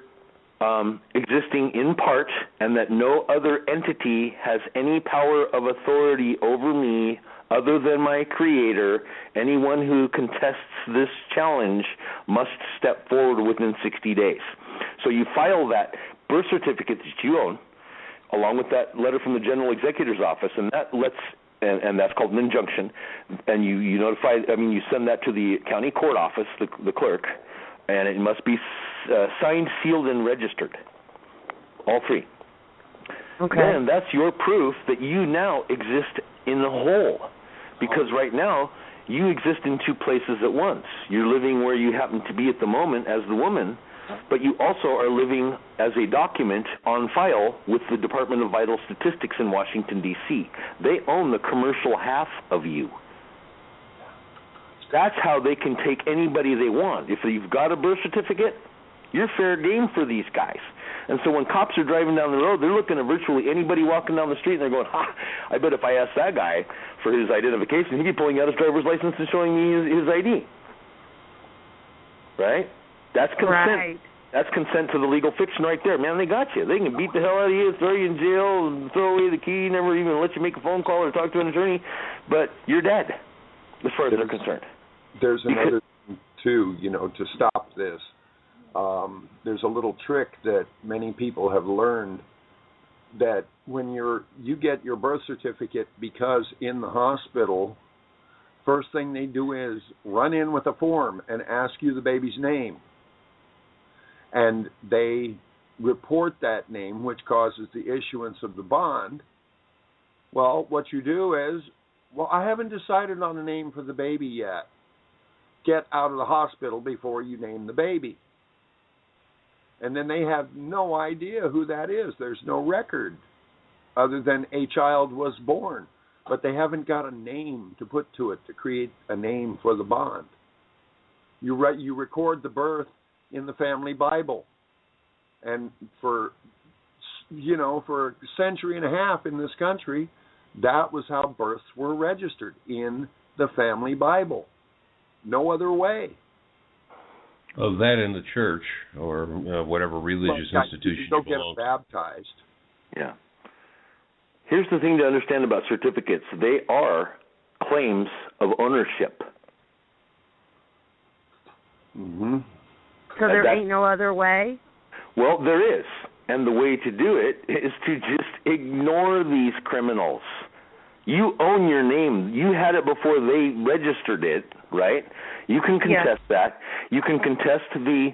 existing in part, and that no other entity has any power of authority over me other than my Creator. Anyone who contests this challenge must step forward within 60 days. So you file that birth certificate that you own, along with that letter from the General Executor's office, and that lets, and that's called an injunction, and you notify, you send that to the county court office, the clerk, and it must be signed, sealed, and registered. All three. Okay. Then that's your proof that you now exist in the whole. Because right now, you exist in two places at once. You're living where you happen to be at the moment as the woman, but you also are living as a document on file with the Department of Vital Statistics in Washington, D.C. They own the commercial half of you. That's how they can take anybody they want. If you've got a birth certificate, you're fair game for these guys. And so when cops are driving down the road, they're looking at virtually anybody walking down the street, and they're going, I bet if I asked that guy for his identification, he'd be pulling out his driver's license and showing me his ID. Right? That's consent. Right. That's consent to the legal fiction right there. Man, they got you. They can beat the hell out of you, throw you in jail, and throw away the key, never even let you make a phone call or talk to an attorney, but you're dead as far as they're concerned. There's another thing, too, to stop this. There's a little trick that many people have learned, that when you get your birth certificate, because in the hospital, first thing they do is run in with a form and ask you the baby's name. And they report that name, which causes the issuance of the bond. Well, what you do is, I haven't decided on a name for the baby yet. Get out of the hospital before you name the baby. And then they have no idea who that is. There's no record other than a child was born. But they haven't got a name to put to it, to create a name for the bond. You record the birth in the family Bible. And for a century and a half in this country, that was how births were registered, in the family Bible. No other way. Of that in the church or whatever religious institution you you belong to. Get baptized. Yeah. Here's the thing to understand about certificates. They are claims of ownership. Mm-hmm. So there ain't no other way? Well, there is. And the way to do it is to just ignore these criminals. You own your name. You had it before they registered it, right? You can contest that. You can contest the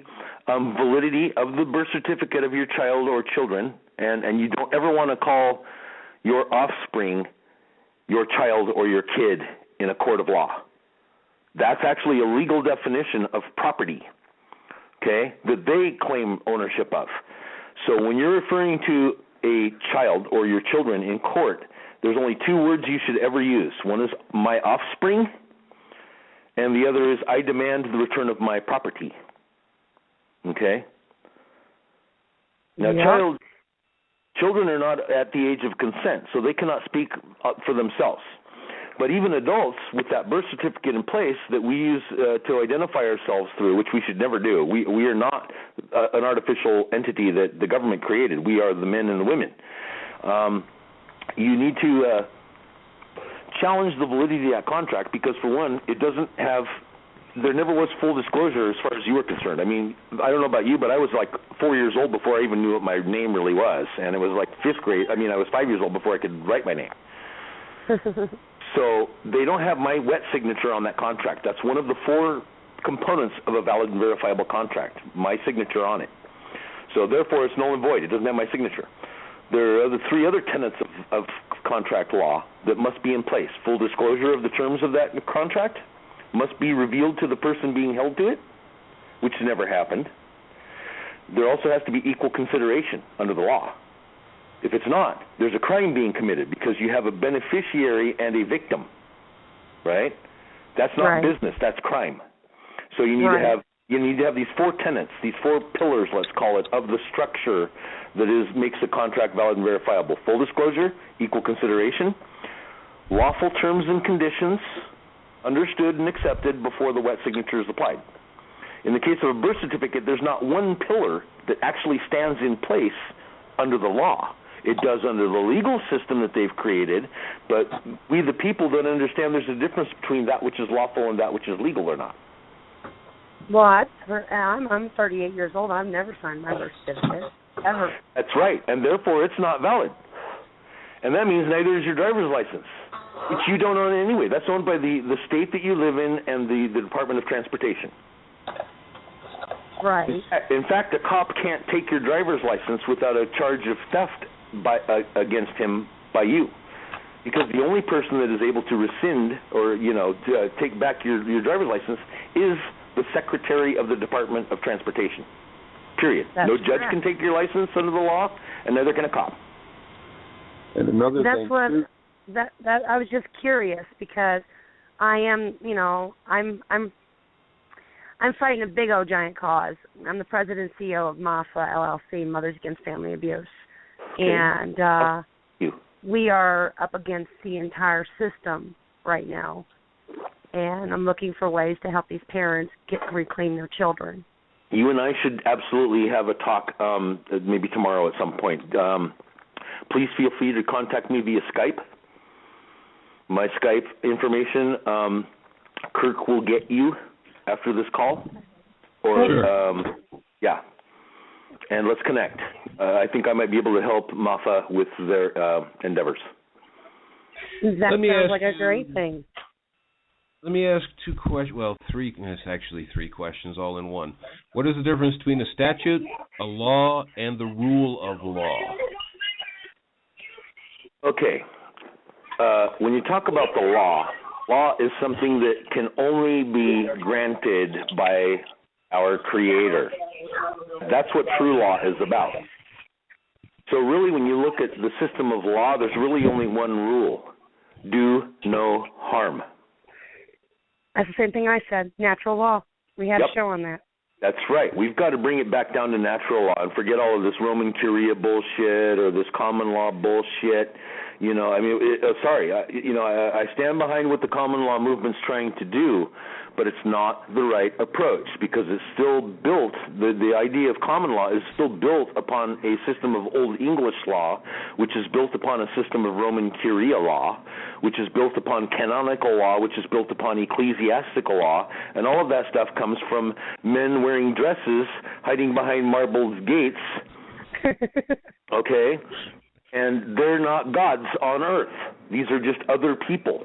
validity of the birth certificate of your child or children, and you don't ever want to call your offspring your child or your kid in a court of law. That's actually a legal definition of property, okay, that they claim ownership of. So when you're referring to a child or your children in court, there's only two words you should ever use. One is my offspring, and the other is I demand the return of my property. Okay? Now, children are not at the age of consent, so they cannot speak for themselves. But even adults with that birth certificate in place that we use to identify ourselves through, which we should never do. We are not an artificial entity that the government created. We are the men and the women. You need to challenge the validity of that contract because, for one, it doesn't have – there never was full disclosure as far as you were concerned. I mean, I don't know about you, but I was like 4 years old before I even knew what my name really was. And it was like fifth grade. I mean, I was 5 years old before I could write my name. So they don't have my wet signature on that contract. That's one of the four components of a valid and verifiable contract, my signature on it. So therefore, it's null and void. It doesn't have my signature. There are the three other tenets of contract law that must be in place. Full disclosure of the terms of that contract must be revealed to the person being held to it, which never happened. There also has to be equal consideration under the law. If it's not, there's a crime being committed because you have a beneficiary and a victim, right? That's not business, that's crime. So you need to have these four tenets, these four pillars, let's call it, of the structure that makes the contract valid and verifiable. Full disclosure, equal consideration, lawful terms and conditions, understood and accepted before the wet signature is applied. In the case of a birth certificate, there's not one pillar that actually stands in place under the law. It does under the legal system that they've created, but we the people don't understand there's a difference between that which is lawful and that which is legal or not. Well, I'm 38 years old. I've never signed my birth certificate, ever. That's right, and therefore it's not valid. And that means neither is your driver's license, which you don't own anyway. That's owned by the state that you live in and the Department of Transportation. Right. In fact, a cop can't take your driver's license without a charge of theft against him by you, because the only person that is able to rescind or to take back your driver's license is the Secretary of the Department of Transportation. Period. No judge can take your license under the law, and neither can a cop. And another thing too. That I was just curious because I am, I'm fighting a big old giant cause. I'm the president and CEO of MAFA LLC, Mothers Against Family Abuse. Okay. And we are up against the entire system right now. And I'm looking for ways to help these parents reclaim their children. You and I should absolutely have a talk maybe tomorrow at some point. Please feel free to contact me via Skype. My Skype information, Kirk will get you after this call. Or sure. And let's connect. I think I might be able to help MAFA with their endeavors. That sounds like a great thing. Let me ask two questions. Well, three. It's actually three questions all in one. What is the difference between a statute, a law, and the rule of law? Okay. When you talk about the law is something that can only be granted by our Creator. That's what true law is about. So really, when you look at the system of law, there's really only one rule: do no harm. That's the same thing I said. Natural law. We had a show on that. That's right. We've got to bring it back down to natural law and forget all of this Roman Curia bullshit or this common law bullshit. I stand behind what the common law movement's trying to do, but it's not the right approach because it's still built, the idea of common law is still built upon a system of Old English law, which is built upon a system of Roman Curia law, which is built upon canonical law, which is built upon ecclesiastical law, and all of that stuff comes from men wearing dresses, hiding behind marble gates, okay? And they're not gods on earth. These are just other people.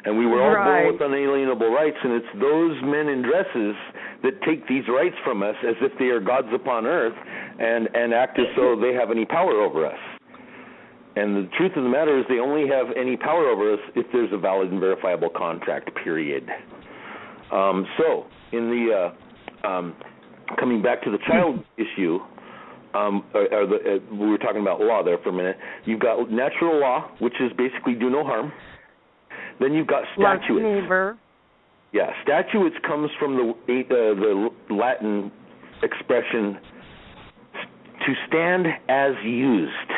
And we were all born with unalienable rights, and it's those men in dresses that take these rights from us as if they are gods upon earth and act as though they have any power over us. And the truth of the matter is they only have any power over us if there's a valid and verifiable contract, period. So in the coming back to the child issue, we were talking about law there for a minute. You've got natural law, which is basically do no harm. Then you've got statutes. Love neighbor. Yeah, statutes comes from the Latin expression to stand as used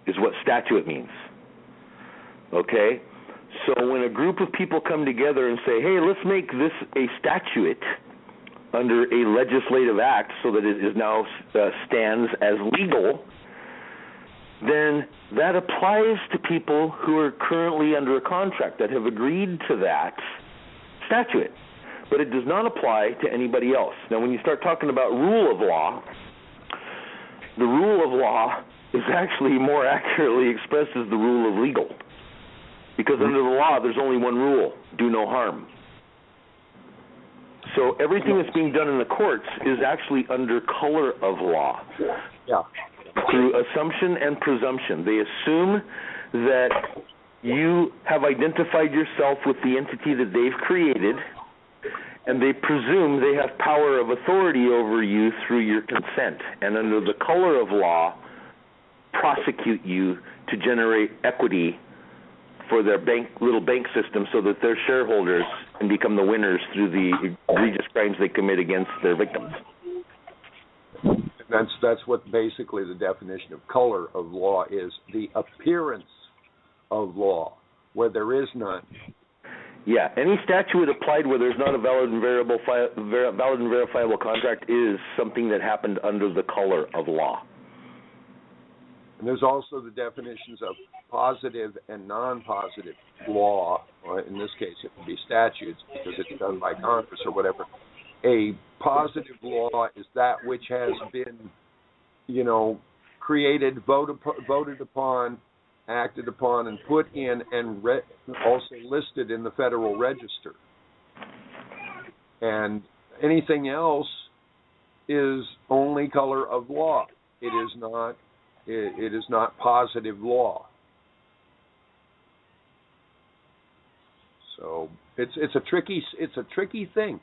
is what statute means. Okay? So when a group of people come together and say, hey, let's make this a statute under a legislative act so that it is now stands as legal, then that applies to people who are currently under a contract that have agreed to that statute. But it does not apply to anybody else. Now, when you start talking about rule of law, the rule of law is actually more accurately expressed as the rule of legal. Because under the law, there's only one rule: do no harm. So everything that's being done in the courts is actually under color of law. Yeah. Through assumption and presumption. They assume that you have identified yourself with the entity that they've created, and they presume they have power of authority over you through your consent, and under the color of law, prosecute you to generate equity for their little bank system so that their shareholders can become the winners through the egregious crimes they commit against their victims. That's what basically the definition of color of law is: the appearance of law, where there is none. Yeah, any statute applied where there's not a valid and verifiable contract is something that happened under the color of law. And there's also the definitions of positive and non-positive law, or in this case it would be statutes because it's done by Congress or whatever. A positive law is that which has been, created, voted upon, acted upon, and put in, and also listed in the Federal Register. And anything else is only color of law. It is not positive law. So it's a tricky thing,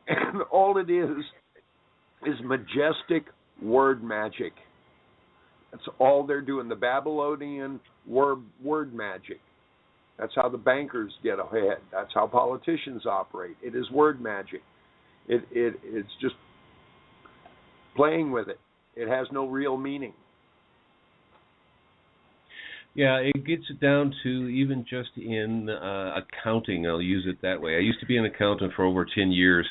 and all it is majestic word magic. That's all they're doing. The Babylonian word magic. That's how the bankers get ahead. That's how politicians operate. It is word magic. It's just playing with it. It has no real meaning. Yeah, it gets down to even just in accounting. I'll use it that way. I used to be an accountant for over 10 years,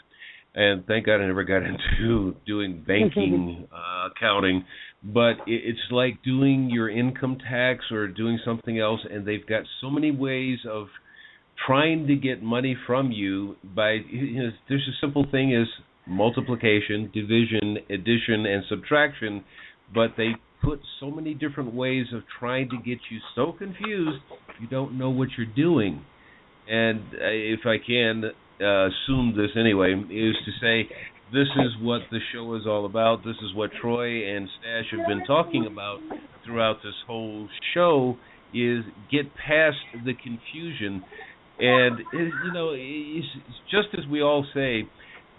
and thank God I never got into doing banking accounting. But it's like doing your income tax or doing something else, and they've got so many ways of trying to get money from you by, there's a simple thing as multiplication, division, addition, and subtraction, but they put so many different ways of trying to get you so confused you don't know what you're doing. And if I can assume this anyway, is to say this is what the show is all about. This is what Troy and Stash have been talking about throughout this whole show, is get past the confusion. And, it's just as we all say,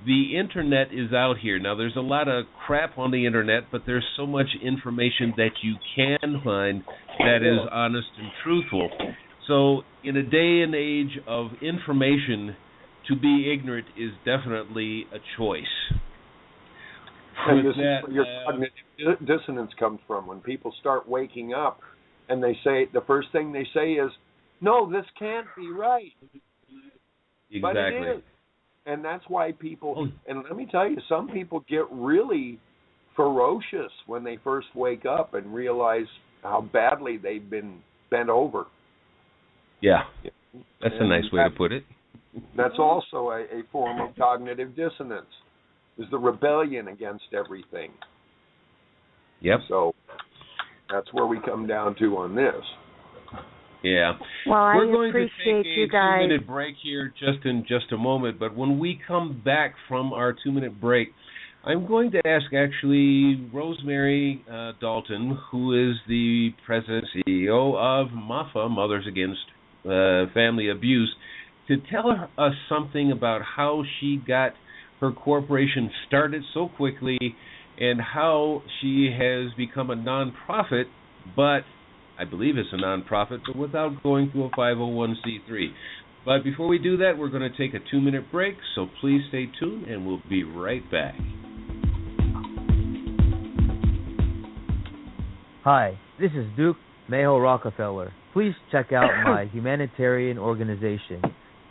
the internet is out here. Now, there's a lot of crap on the internet, but there's so much information that you can find that is honest and truthful. So, in a day and age of information, to be ignorant is definitely a choice. And this is where your cognitive dissonance comes from. When people start waking up and they say, the first thing they say is, no, this can't be right. Exactly. But it is. And that's why people, and let me tell you, some people get really ferocious when they first wake up and realize how badly they've been bent over. Yeah, that's a nice way to put it. That's also a form of cognitive dissonance, is the rebellion against everything. Yep. So that's where we come down to on this. Yeah. Well, We're going to appreciate take you guys. a 2-minute break here in just a moment, but when we come back from our 2-minute break, I'm going to ask actually Rosemary Dalton, who is the president CEO of MAFA, Mothers Against Family Abuse, to tell us something about how she got her corporation started so quickly and how she has become a nonprofit, but I believe it's a nonprofit, but without going through a 501c3. But before we do that, we're going to take a 2-minute break, so please stay tuned, and we'll be right back. Hi, this is Duke Mayo Rockefeller. Please check out my humanitarian organization,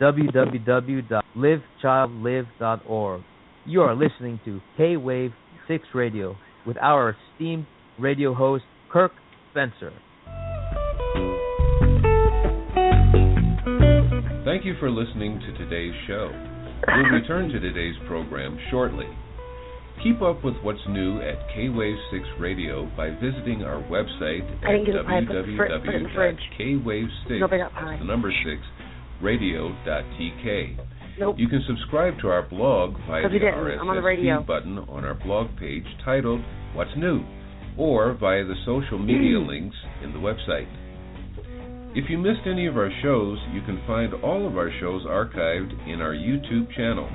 www.livechildlive.org. You are listening to K-Wave 6 Radio with our esteemed radio host, Kirk Spencer. Thank you for listening to today's show. We'll return to today's program shortly. Keep up with what's new at K-Wave 6 Radio by visiting our website at www.kwave6radio.tk. Nope. You can subscribe to our blog via the RSS feed button on our blog page titled What's New, or via the social media links in the website. If you missed any of our shows, you can find all of our shows archived in our YouTube channel.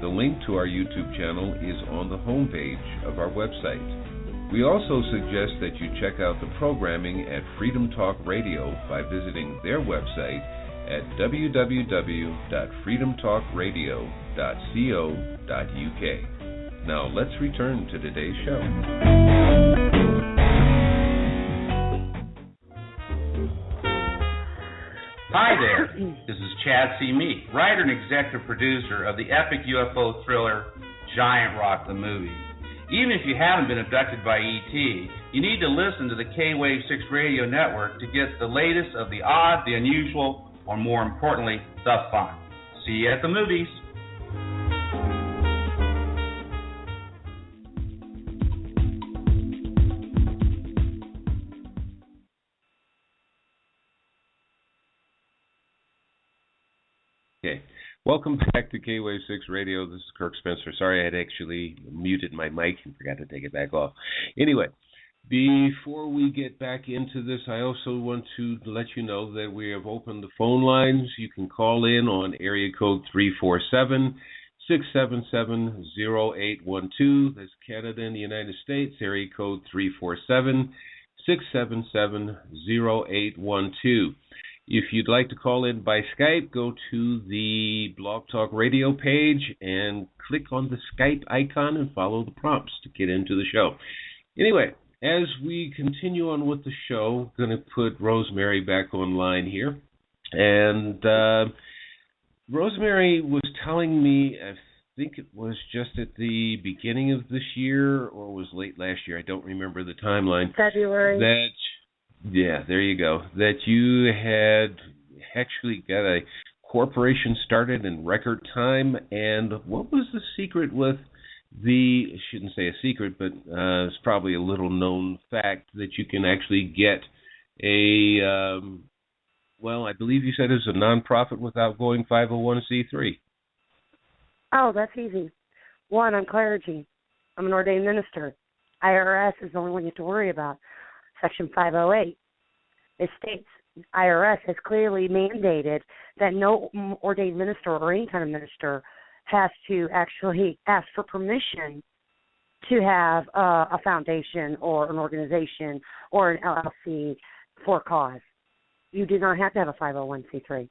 The link to our YouTube channel is on the homepage of our website. We also suggest that you check out the programming at Freedom Talk Radio by visiting their website at www.freedomtalkradio.co.uk. Now let's return to today's show. Hi there, this is Chad C. Meek, writer and executive producer of the epic UFO thriller Giant Rock the Movie. Even if you haven't been abducted by E.T., you need to listen to the K-Wave 6 Radio Network to get the latest of the odd, the unusual, or more importantly, the fun. See you at the movies. Okay. Welcome back to K-Wave 6 Radio. This is Kirk Spencer. Sorry I had actually muted my mic and forgot to take it back off. Anyway, before we get back into this, I also want to let you know that we have opened the phone lines. You can call in on area code 347-677-0812. That's Canada and the United States. Area code 347-677-0812. If you'd like to call in by Skype, go to the Blog Talk Radio page and click on the Skype icon and follow the prompts to get into the show. Anyway, as we continue on with the show, I'm going to put Rosemary back online here. And Rosemary was telling me, I think it was just at the beginning of this year or was late last year, I don't remember the timeline. February. Yeah, there you go. That you had actually got a corporation started in record time. And what was the secret with I shouldn't say a secret, but it's probably a little known fact that you can actually get I believe you said it was a nonprofit without going 501c3. Oh, that's easy. One, I'm clergy. I'm an ordained minister. IRS is the only one you have to worry about. Section 508. It states IRS has clearly mandated that no ordained minister or any kind of minister has to actually ask for permission to have a foundation or an organization or an LLC for cause. You do not have to have a 501c3.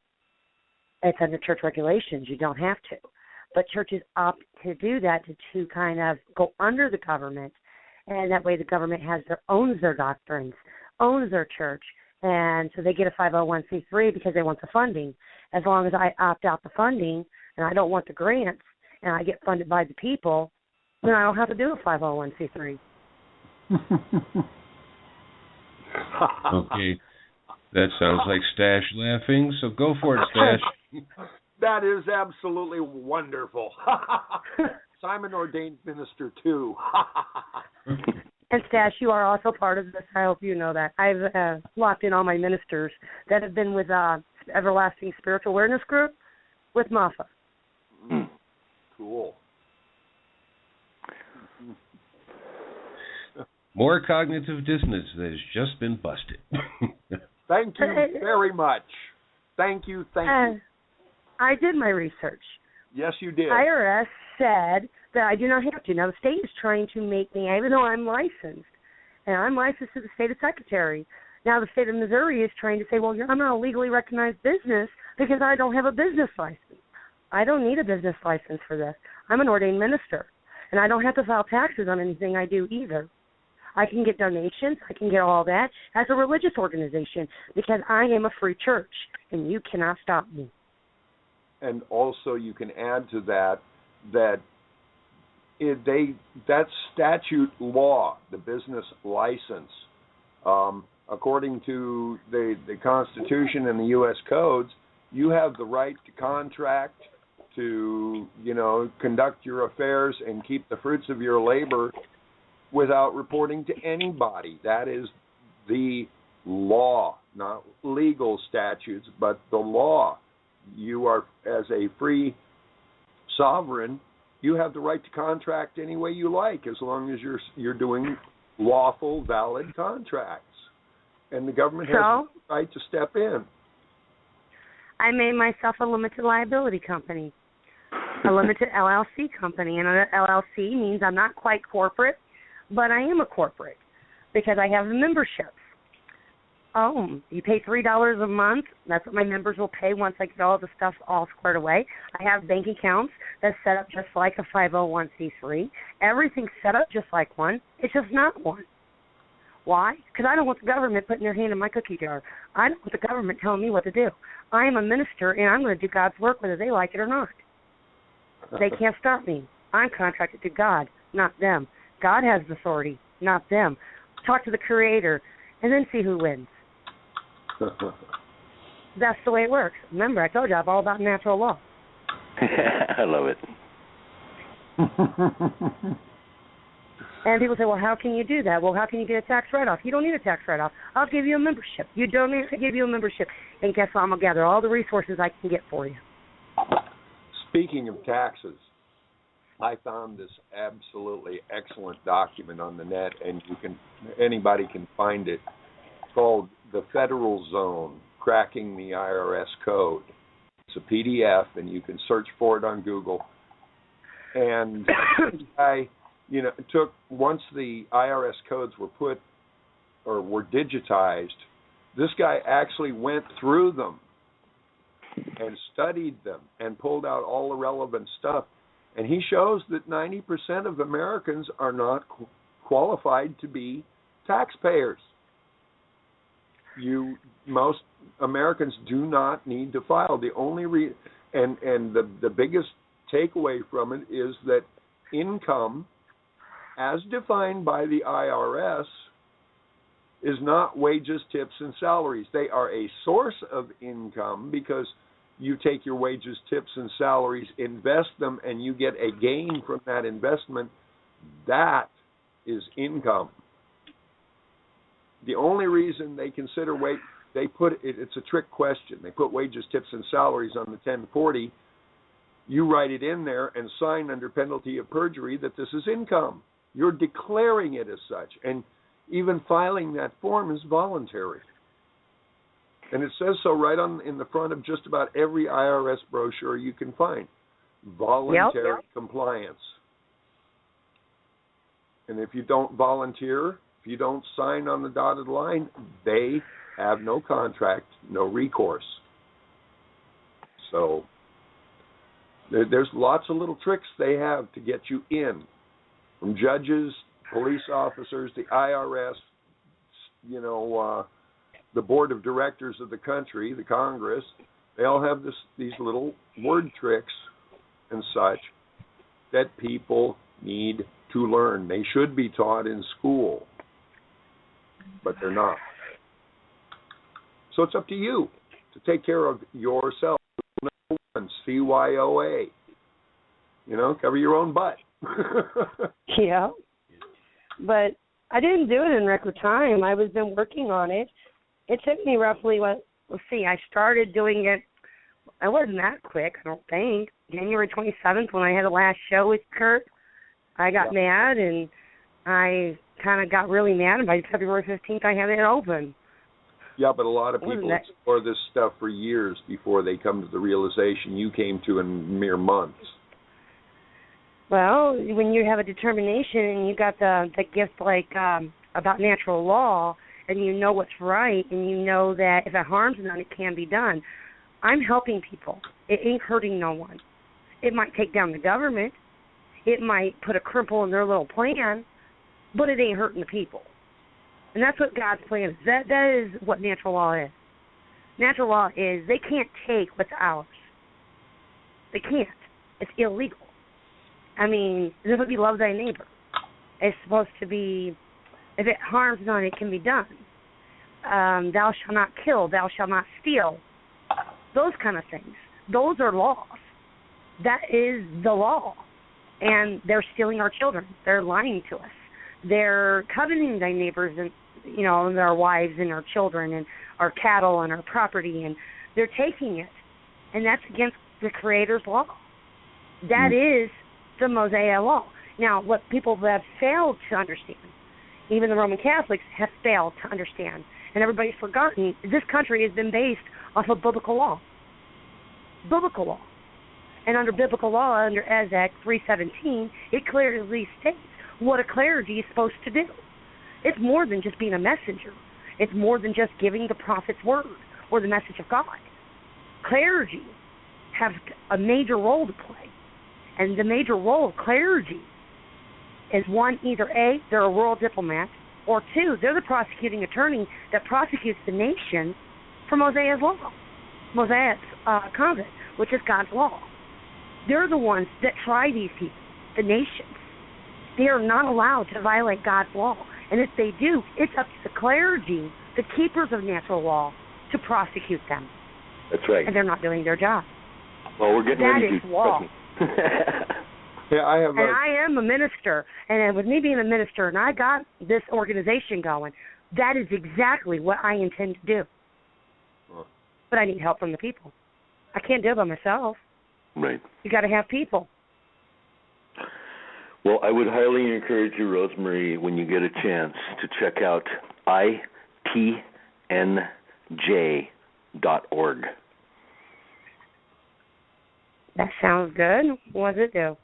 It's under church regulations. You don't have to. But churches opt to do that to kind of go under the government, and that way the government owns their doctrines, owns their church, and so they get a 501c3 because they want the funding. As long as I opt out the funding and I don't want the grants and I get funded by the people, then I don't have to do a 501c3. Okay. That sounds like Stash laughing, so go for it, Stash. That is absolutely wonderful. So I'm an ordained minister, too. And Stash, you are also part of this. I hope you know that. I've locked in all my ministers that have been with Everlasting Spiritual Awareness Group with MAFA. Cool. More cognitive dissonance that has just been busted. Thank you very much. Thank you. I did my research. Yes, you did. IRS said that I do not have to. Now, the state is trying to make me, even though I'm licensed, and I'm licensed to the state secretary. Now, the state of Missouri is trying to say, well, I'm not a legally recognized business because I don't have a business license. I don't need a business license for this. I'm an ordained minister, and I don't have to file taxes on anything I do either. I can get donations. I can get all that as a religious organization because I am a free church, and you cannot stop me. And also you can add to that statute law, the business license, according to the Constitution and the U.S. codes, you have the right to contract, to, conduct your affairs and keep the fruits of your labor without reporting to anybody. That is the law, not legal statutes, but the law. You are, as a free sovereign, you have the right to contract any way you like, as long as you're doing lawful, valid contracts. And the government has the right to step in. I made myself a limited liability company, a limited LLC company. And an LLC means I'm not quite corporate, but I am a corporate because I have memberships. Oh, you pay $3 a month. That's what my members will pay once I get all the stuff all squared away. I have bank accounts that's set up just like a 501c3. Everything's set up just like one. It's just not one. Why? Because I don't want the government putting their hand in my cookie jar. I don't want the government telling me what to do. I am a minister, and I'm going to do God's work whether they like it or not. They can't stop me. I'm contracted to God, not them. God has the authority, not them. Talk to the Creator, and then see who wins. That's the way it works. Remember, I told you I'm all about natural law. I love it. And people say, well, how can you do that? Well, how can you get a tax write-off? You don't need a tax write-off. I'll give you a membership. You don't need to give you a membership. And guess what? I'm going to gather all the resources I can get for you. Speaking of taxes, I found this absolutely excellent document on the net, and anybody can find it. It's called The Federal Zone, Cracking the IRS Code. It's a PDF, and you can search for it on Google. And it took, once the IRS codes were digitized, this guy actually went through them and studied them and pulled out all the relevant stuff. And he shows that 90% of Americans are not qualified to be taxpayers. Most Americans do not need to file. The only the biggest takeaway from it is that income, as defined by the IRS, is not wages, tips, and salaries. They are a source of income because you take your wages, tips, and salaries, invest them, and you get a gain from that investment. That is income. The only reason they consider it's a trick question. They put wages, tips, and salaries on the 1040. You write it in there and sign under penalty of perjury that this is income. You're declaring it as such. And even filing that form is voluntary. And it says so right in the front of just about every IRS brochure you can find. Voluntary compliance. And if you don't volunteer, if you don't sign on the dotted line, they have no contract, no recourse. So there's lots of little tricks they have to get you in. From judges, police officers, the IRS, the board of directors of the country, the Congress, they all have these little word tricks and such that people need to learn. They should be taught in school, but they're not. So it's up to you to take care of yourself. Number one, CYOA. Cover your own butt. Yeah. But I didn't do it in record time. I was been working on it. It took me roughly, I started doing it. I wasn't that quick, I don't think. January 27th, when I had the last show with Kurt, I got mad, and I kind of got really mad, and by February 15th, I had it open. Yeah, but a lot of people explore this stuff for years before they come to the realization you came to in mere months. Well, when you have a determination and you got the gift like about natural law, and you know what's right, and you know that if it harms none, it can be done. I'm helping people. It ain't hurting no one. It might take down the government. It might put a cripple in their little plan, but it ain't hurting the people. And that's what God's plan is. That is what natural law is. Natural law is they can't take what's ours. They can't. It's illegal. I mean, this would be love thy neighbor. It's supposed to be, if it harms none, it can be done. Thou shalt not kill. Thou shalt not steal. Those kind of things. Those are laws. That is the law. And they're stealing our children. They're lying to us. They're coveting thy neighbors and, and their wives and our children and our cattle and our property, and they're taking it. And that's against the Creator's law. That is the Mosaic law. Now, what people have failed to understand, even the Roman Catholics have failed to understand, and everybody's forgotten, this country has been based off of biblical law. Biblical law. And under biblical law, under Isaiah 3:17, it clearly states what a clergy is supposed to do. It's more than just being a messenger. It's more than just giving the prophet's word or the message of God. Clergy have a major role to play. And the major role of clergy is, one, either A, they're a royal diplomat, or two, they're the prosecuting attorney that prosecutes the nation for Mosaic law, Mosaic's convent, which is God's law. They're the ones that try these people, the nations. They are not allowed to violate God's law. And if they do, it's up to the clergy, the keepers of natural law, to prosecute them. That's right. And they're not doing their job. Well, we're getting ready to. That is law. Yeah, I am a minister, and with me being a minister, and I got this organization going, that is exactly what I intend to do. But I need help from the people. I can't do it by myself. Right. You got to have people. Well, I would highly encourage you, Rosemary, when you get a chance, to check out itnj.org. That sounds good. What does it do?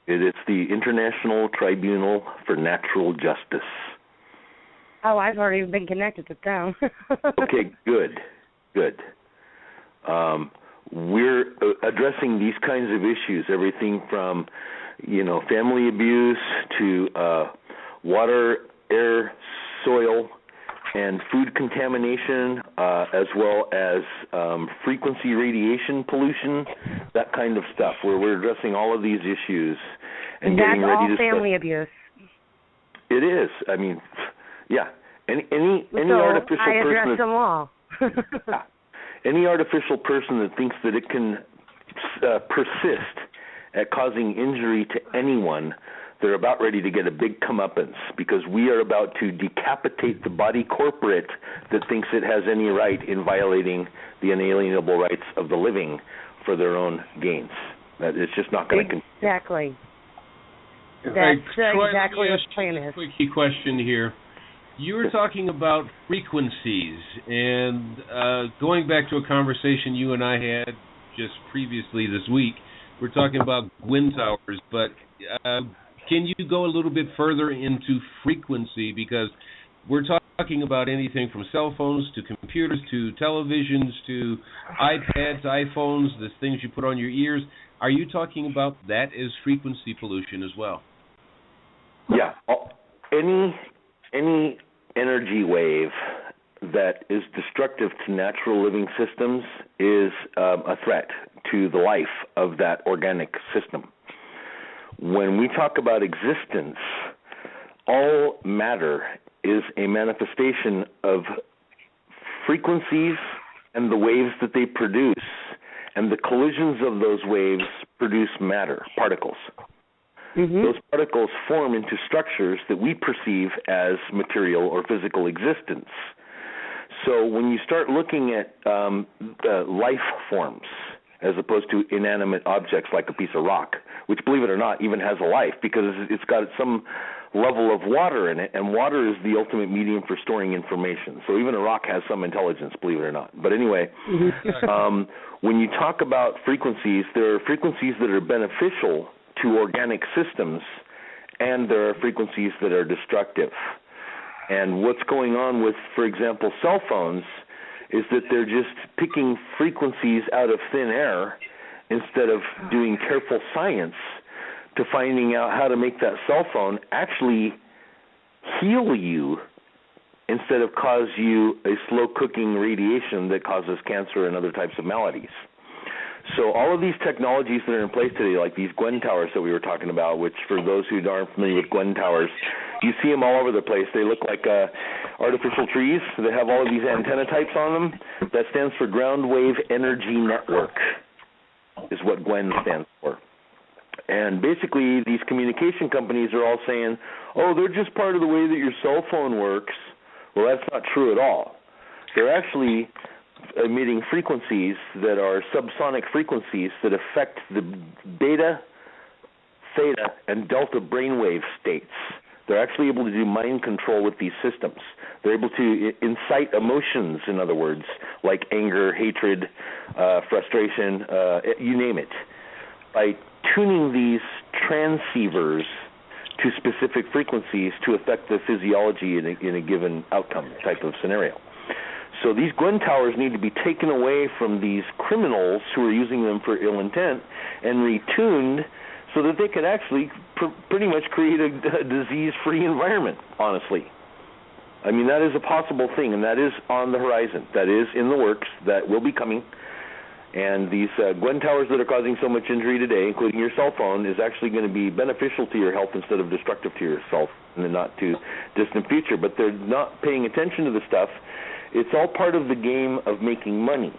It's the International Tribunal for Natural Justice. Oh, I've already been connected with them. Okay, good. We're addressing these kinds of issues, everything from, family abuse to water, air, soil, and food contamination, as well as frequency radiation pollution, that kind of stuff, where we're addressing all of these issues and getting ready to. That's all family abuse. It is. I mean, yeah. Any artificial I address person. them all. Yeah. Any artificial person that thinks that it can persist at causing injury to anyone, they're about ready to get a big comeuppance, because we are about to decapitate the body corporate that thinks it has any right in violating the inalienable rights of the living for their own gains. That it's just not going to continue. Exactly. That's Troy, exactly what let me ask the plan you a is. quick question here. You were talking about frequencies, and going back to a conversation you and I had just previously this week, we're talking about wind towers, but can you go a little bit further into frequency? Because we're talking about anything from cell phones to computers to televisions to iPads, iPhones, the things you put on your ears. Are you talking about that as frequency pollution as well? Yeah. Any energy wave that is destructive to natural living systems is a threat to the life of that organic system. When we talk about existence, all matter is a manifestation of frequencies and the waves that they produce, and the collisions of those waves produce matter, particles. Mm-hmm. Those particles form into structures that we perceive as material or physical existence. So when you start looking at life forms as opposed to inanimate objects like a piece of rock, which, believe it or not, even has a life because it's got some level of water in it, and water is the ultimate medium for storing information. So even a rock has some intelligence, believe it or not. But anyway, when you talk about frequencies, there are frequencies that are beneficial to organic systems, and there are frequencies that are destructive. And what's going on with, for example, cell phones is that they're just picking frequencies out of thin air instead of doing careful science to finding out how to make that cell phone actually heal you instead of cause you a slow-cooking radiation that causes cancer and other types of maladies. So all of these technologies that are in place today, like these Gwen towers that we were talking about, which for those who aren't familiar with Gwen towers, you see them all over the place. They look like artificial trees that have all of these antenna types on them. That stands for Ground Wave Energy Network, is what Gwen stands for. And basically, these communication companies are all saying, oh, they're just part of the way that your cell phone works. Well, that's not true at all. They're actually emitting frequencies that are subsonic frequencies that affect the beta, theta, and delta brainwave states. They're actually able to do mind control with these systems. They're able to incite emotions, in other words, like anger, hatred, frustration, you name it, by tuning these transceivers to specific frequencies to affect the physiology in a given outcome type of scenario. So these Gwen towers need to be taken away from these criminals who are using them for ill intent and retuned so that they can actually pretty much create a disease-free environment, honestly. I mean, that is a possible thing, and that is on the horizon. That is in the works. That will be coming. And these Gwen towers that are causing so much injury today, including your cell phone, is actually going to be beneficial to your health instead of destructive to yourself in the not-too-distant future. But they're not paying attention to the stuff. It's all part of the game of making money.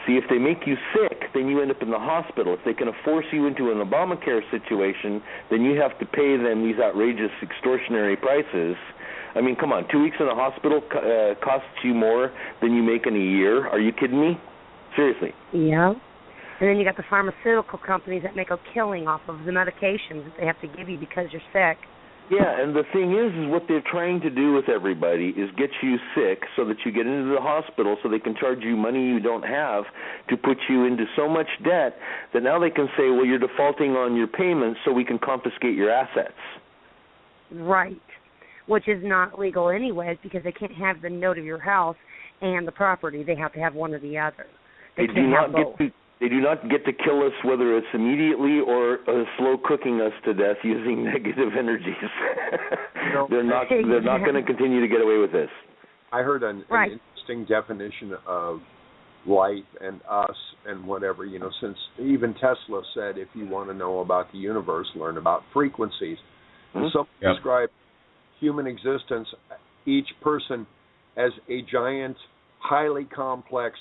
See, if they make you sick, then you end up in the hospital. If they can force you into an Obamacare situation, then you have to pay them these outrageous extortionary prices. I mean, come on, 2 weeks in a hospital costs you more than you make in a year. Are you kidding me? Seriously. Yeah. And then you got the pharmaceutical companies that make a killing off of the medications that they have to give you because you're sick. Yeah, and the thing is what they're trying to do with everybody is get you sick so that you get into the hospital so they can charge you money you don't have to put you into so much debt that now they can say, well, you're defaulting on your payments so we can confiscate your assets. Right, which is not legal anyways because they can't have the note of your house and the property. They have to have one or the other. They do not get to kill us, whether it's immediately or slow cooking us to death using negative energies. No. They're not going to continue to get away with this. I heard an interesting definition of life and us and whatever, since even Tesla said if you want to know about the universe, learn about frequencies. Mm-hmm. And some describe human existence, each person, as a giant, highly complex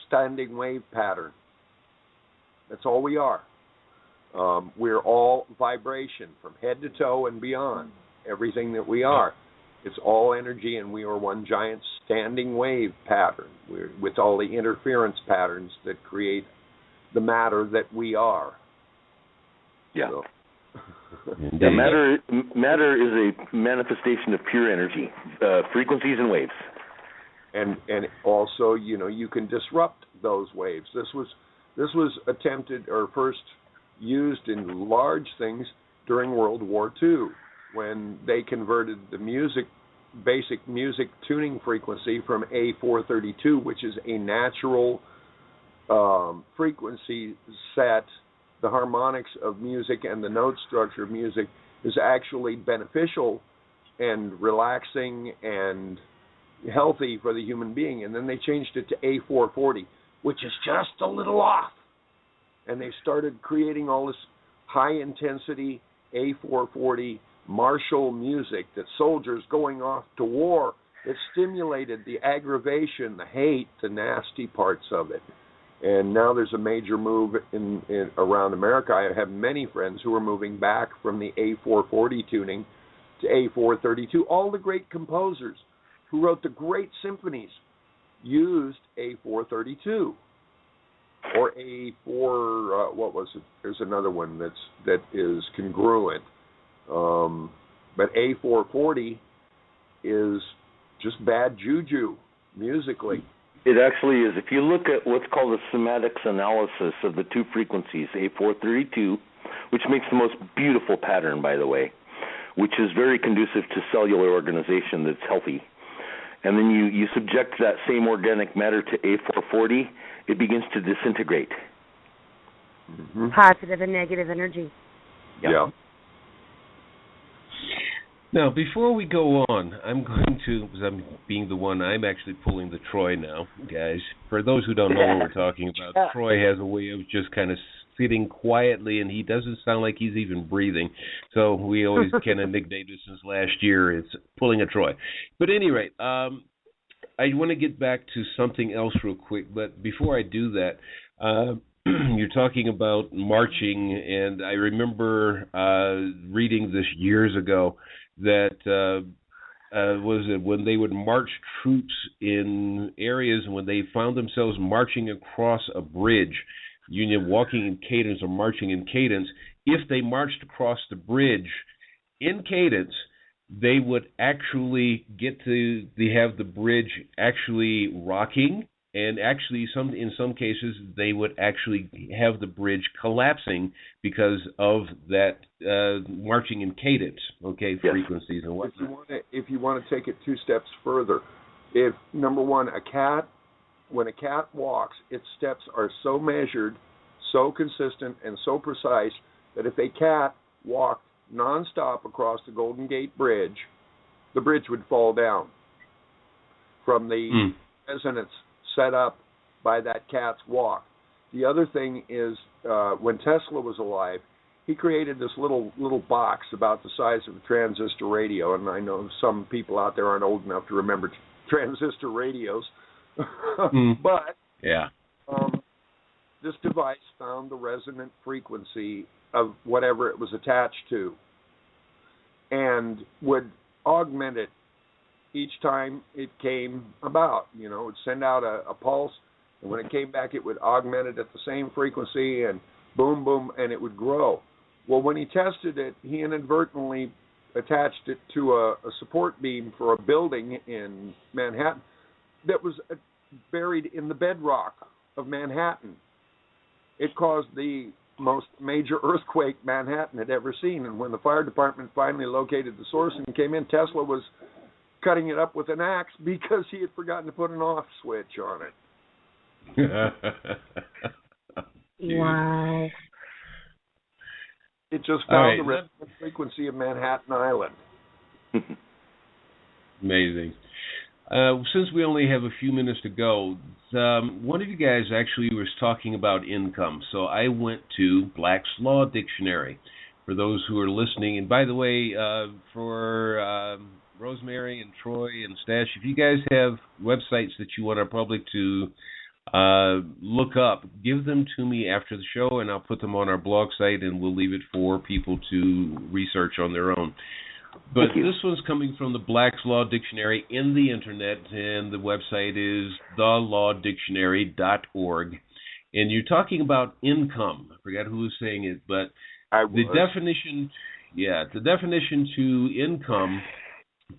standing wave pattern. That's all we are. We're all vibration from head to toe and beyond. Everything that we are. It's all energy, and we are one giant standing wave pattern with all the interference patterns that create the matter that we are. Yeah. So. Yeah, matter is a manifestation of pure energy, frequencies and waves. And also, you can disrupt those waves. This was attempted or first used in large things during World War II when they converted the basic music tuning frequency from A432, which is a natural frequency set. The harmonics of music and the note structure of music is actually beneficial and relaxing and healthy for the human being. And then they changed it to A440, which is just a little off. And they started creating all this high-intensity A440 martial music that soldiers going off to war, that stimulated the aggravation, the hate, the nasty parts of it. And now there's a major move in around America. I have many friends who are moving back from the A440 tuning to A432. All the great composers who wrote the great symphonies used A432 or A4. What was it? There's another one that is congruent, but A440 is just bad juju musically. It actually is. If you look at what's called a semantics analysis of the two frequencies, A432 which makes the most beautiful pattern, by the way, which is very conducive to cellular organization that's healthy. And then you subject that same organic matter to A440, it begins to disintegrate. Mm-hmm. Positive and negative energy. Yep. Yeah. Now, before we go on, I'm going to, because I'm being the one, I'm actually pulling the Troy now, guys. For those who don't know what we're talking about, Troy has a way of just kind of sitting quietly, and he doesn't sound like he's even breathing. So we always kind of nicknamed it since last year. It's pulling a Troy. But at any rate, I want to get back to something else real quick. But before I do that, you're talking about marching, and I remember reading this years ago that was it when they would march troops in areas, and when they found themselves marching across a bridge, walking in cadence or marching in cadence, if they marched across the bridge in cadence, they would actually get to have the bridge actually rocking, and actually in some cases they would actually have the bridge collapsing because of that marching in cadence, frequencies and whatnot. If you want to take it 2 steps further, if number one, when a cat walks, its steps are so measured, so consistent, and so precise that if a cat walked nonstop across the Golden Gate Bridge, the bridge would fall down from the resonance set up by that cat's walk. The other thing is, when Tesla was alive, he created this little box about the size of a transistor radio, and I know some people out there aren't old enough to remember transistor radios, but yeah. This device found the resonant frequency of whatever it was attached to and would augment it each time it came about. It would send out a pulse, and when it came back, it would augment it at the same frequency, and boom, boom, and it would grow. Well, when he tested it, he inadvertently attached it to a support beam for a building in Manhattan that was buried in the bedrock of Manhattan. It caused the most major earthquake Manhattan had ever seen, and when the fire department finally located the source and came in, Tesla was cutting it up with an axe because he had forgotten to put an off switch on it. Wow. It just found the resonant frequency of Manhattan Island. Amazing. Since we only have a few minutes to go, one of you guys actually was talking about income. So I went to Black's Law Dictionary for those who are listening. And by the way, for Rosemary and Troy and Stash, if you guys have websites that you want our public to look up, give them to me after the show, and I'll put them on our blog site, and we'll leave it for people to research on their own. But this one's coming from the Black's Law Dictionary in the Internet, and the website is thelawdictionary.org. And you're talking about income. I forgot who was saying it, but the definition to income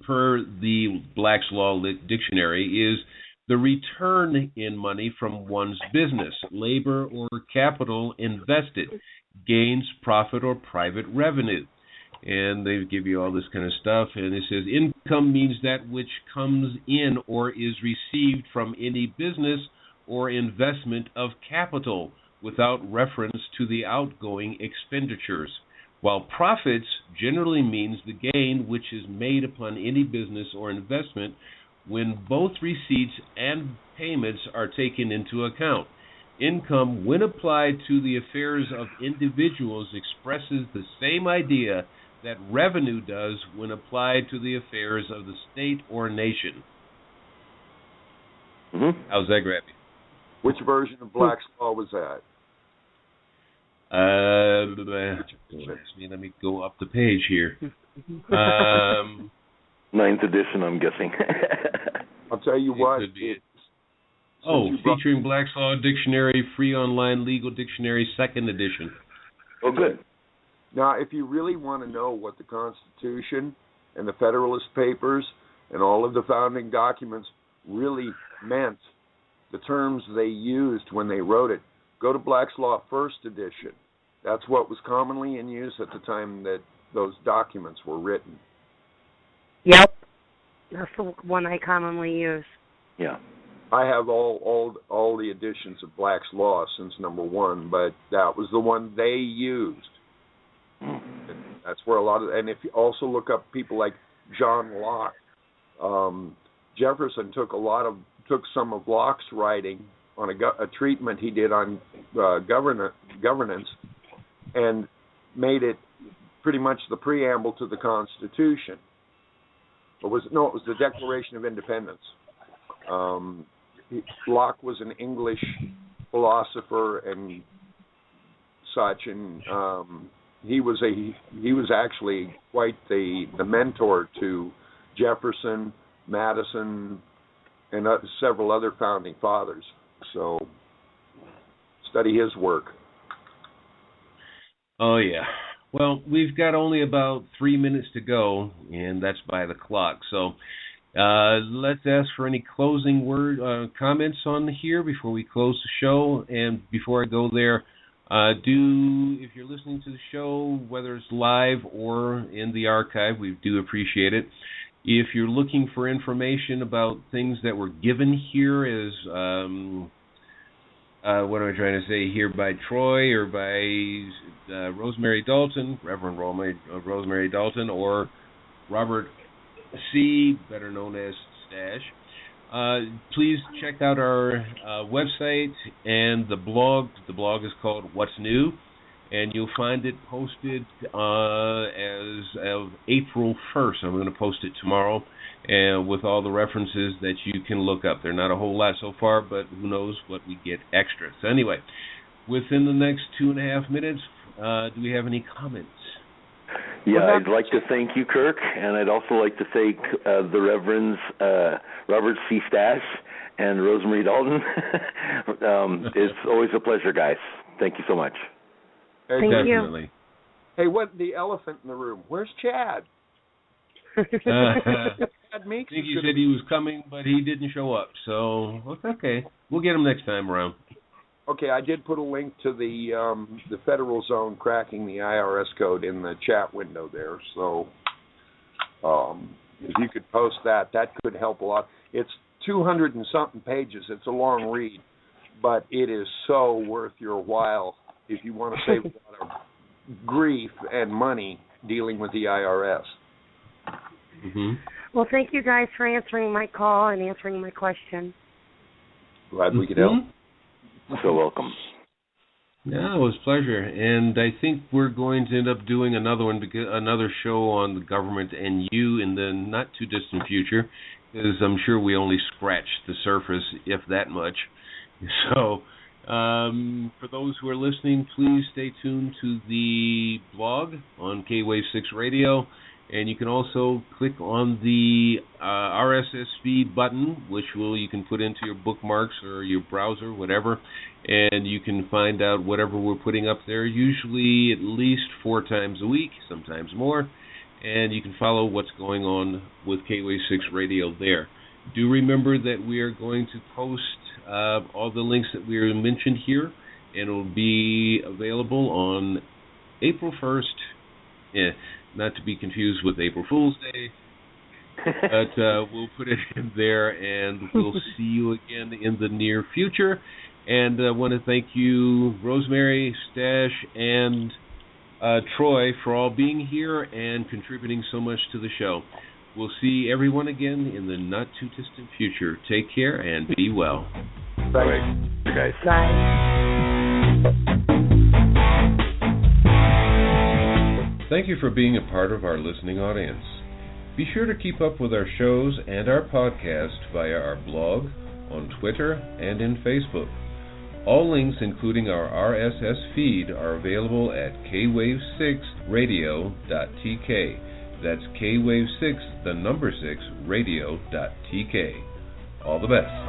per the Black's Law Dictionary is the return in money from one's business, labor, or capital invested, gains, profit, or private revenue. And they give you all this kind of stuff. And it says income means that which comes in or is received from any business or investment of capital without reference to the outgoing expenditures, while profits generally means the gain which is made upon any business or investment when both receipts and payments are taken into account. Income, when applied to the affairs of individuals, expresses the same idea that revenue does when applied to the affairs of the state or nation. Mm-hmm. How's that grab you? Which version of Black's Law was that? Let me go up the page here. 9th edition, I'm guessing. I'll tell you what. Featuring Black's Law Dictionary, free online legal dictionary, 2nd edition. Oh, good. Now, if you really want to know what the Constitution and the Federalist Papers and all of the founding documents really meant, the terms they used when they wrote it, go to Black's Law 1st edition. That's what was commonly in use at the time that those documents were written. Yep. That's the one I commonly use. Yeah. I have all the editions of Black's Law since #1, but that was the one they used. And that's where a lot of, and if you also look up people like John Locke, Jefferson took some of Locke's writing on a treatment he did on governance, and made it pretty much the preamble to the Constitution. It was the Declaration of Independence. Locke was an English philosopher and such, and he was actually quite the mentor to Jefferson, Madison, and several other founding fathers. So study his work. Oh, yeah. Well, we've got only about 3 minutes to go, and that's by the clock. So let's ask for any closing comments on here before we close the show. And before I go there, if you're listening to the show, whether it's live or in the archive, we do appreciate it. If you're looking for information about things that were given here as what am I trying to say here, by Troy or by Rosemary Dalton, Reverend Rosemary Dalton, or Robert C., better known as Stash, please check out our website and the blog. The blog is called What's New, and you'll find it posted as of April 1st. I'm going to post it tomorrow, and with all the references that you can look up. They're not a whole lot so far, but who knows what we get extra. So anyway, within the next 2.5 minutes, do we have any comments? Yeah, I'd like to thank you, Kirk, and I'd also like to thank the Reverends Robert C. Stash and Rosemary Dalton. It's always a pleasure, guys. Thank you so much. Thank Definitely. you. Hey, what the elephant in the room? Where's Chad? I think he said he was coming, but he didn't show up. So it's okay. We'll get him next time around. Okay, I did put a link to the Federal Zone cracking the IRS code in the chat window there. So if you could post that could help a lot. It's 200 and something pages. It's a long read, but it is so worth your while if you want to save a lot of grief and money dealing with the IRS. Mm-hmm. Well, thank you guys for answering my call and answering my question. Glad we could help. So welcome. Yeah, it was a pleasure. And I think we're going to end up doing another show on the government and you in the not-too-distant future, because I'm sure we only scratched the surface, if that much. So for those who are listening, please stay tuned to the blog on K-Wave 6 Radio. And you can also click on the RSS feed button, which you can put into your bookmarks or your browser, whatever, and you can find out whatever we're putting up there, usually at least 4 times a week, sometimes more, and you can follow what's going on with K-Wave 6 Radio there. Do remember that we are going to post all the links that we mentioned here, and it will be available on April 1st. Not to be confused with April Fool's Day, but we'll put it in there, and we'll see you again in the near future. And I want to thank you, Rosemary, Stash, and Troy, for all being here and contributing so much to the show. We'll see everyone again in the not-too-distant future. Take care and be well. Bye. Bye, guys. Bye. Thank you for being a part of our listening audience. Be sure to keep up with our shows and our podcast via our blog, on Twitter, and in Facebook. All links, including our RSS feed, are available at kwave6radio.tk. That's kwave6, the number 6, radio.tk. All the best.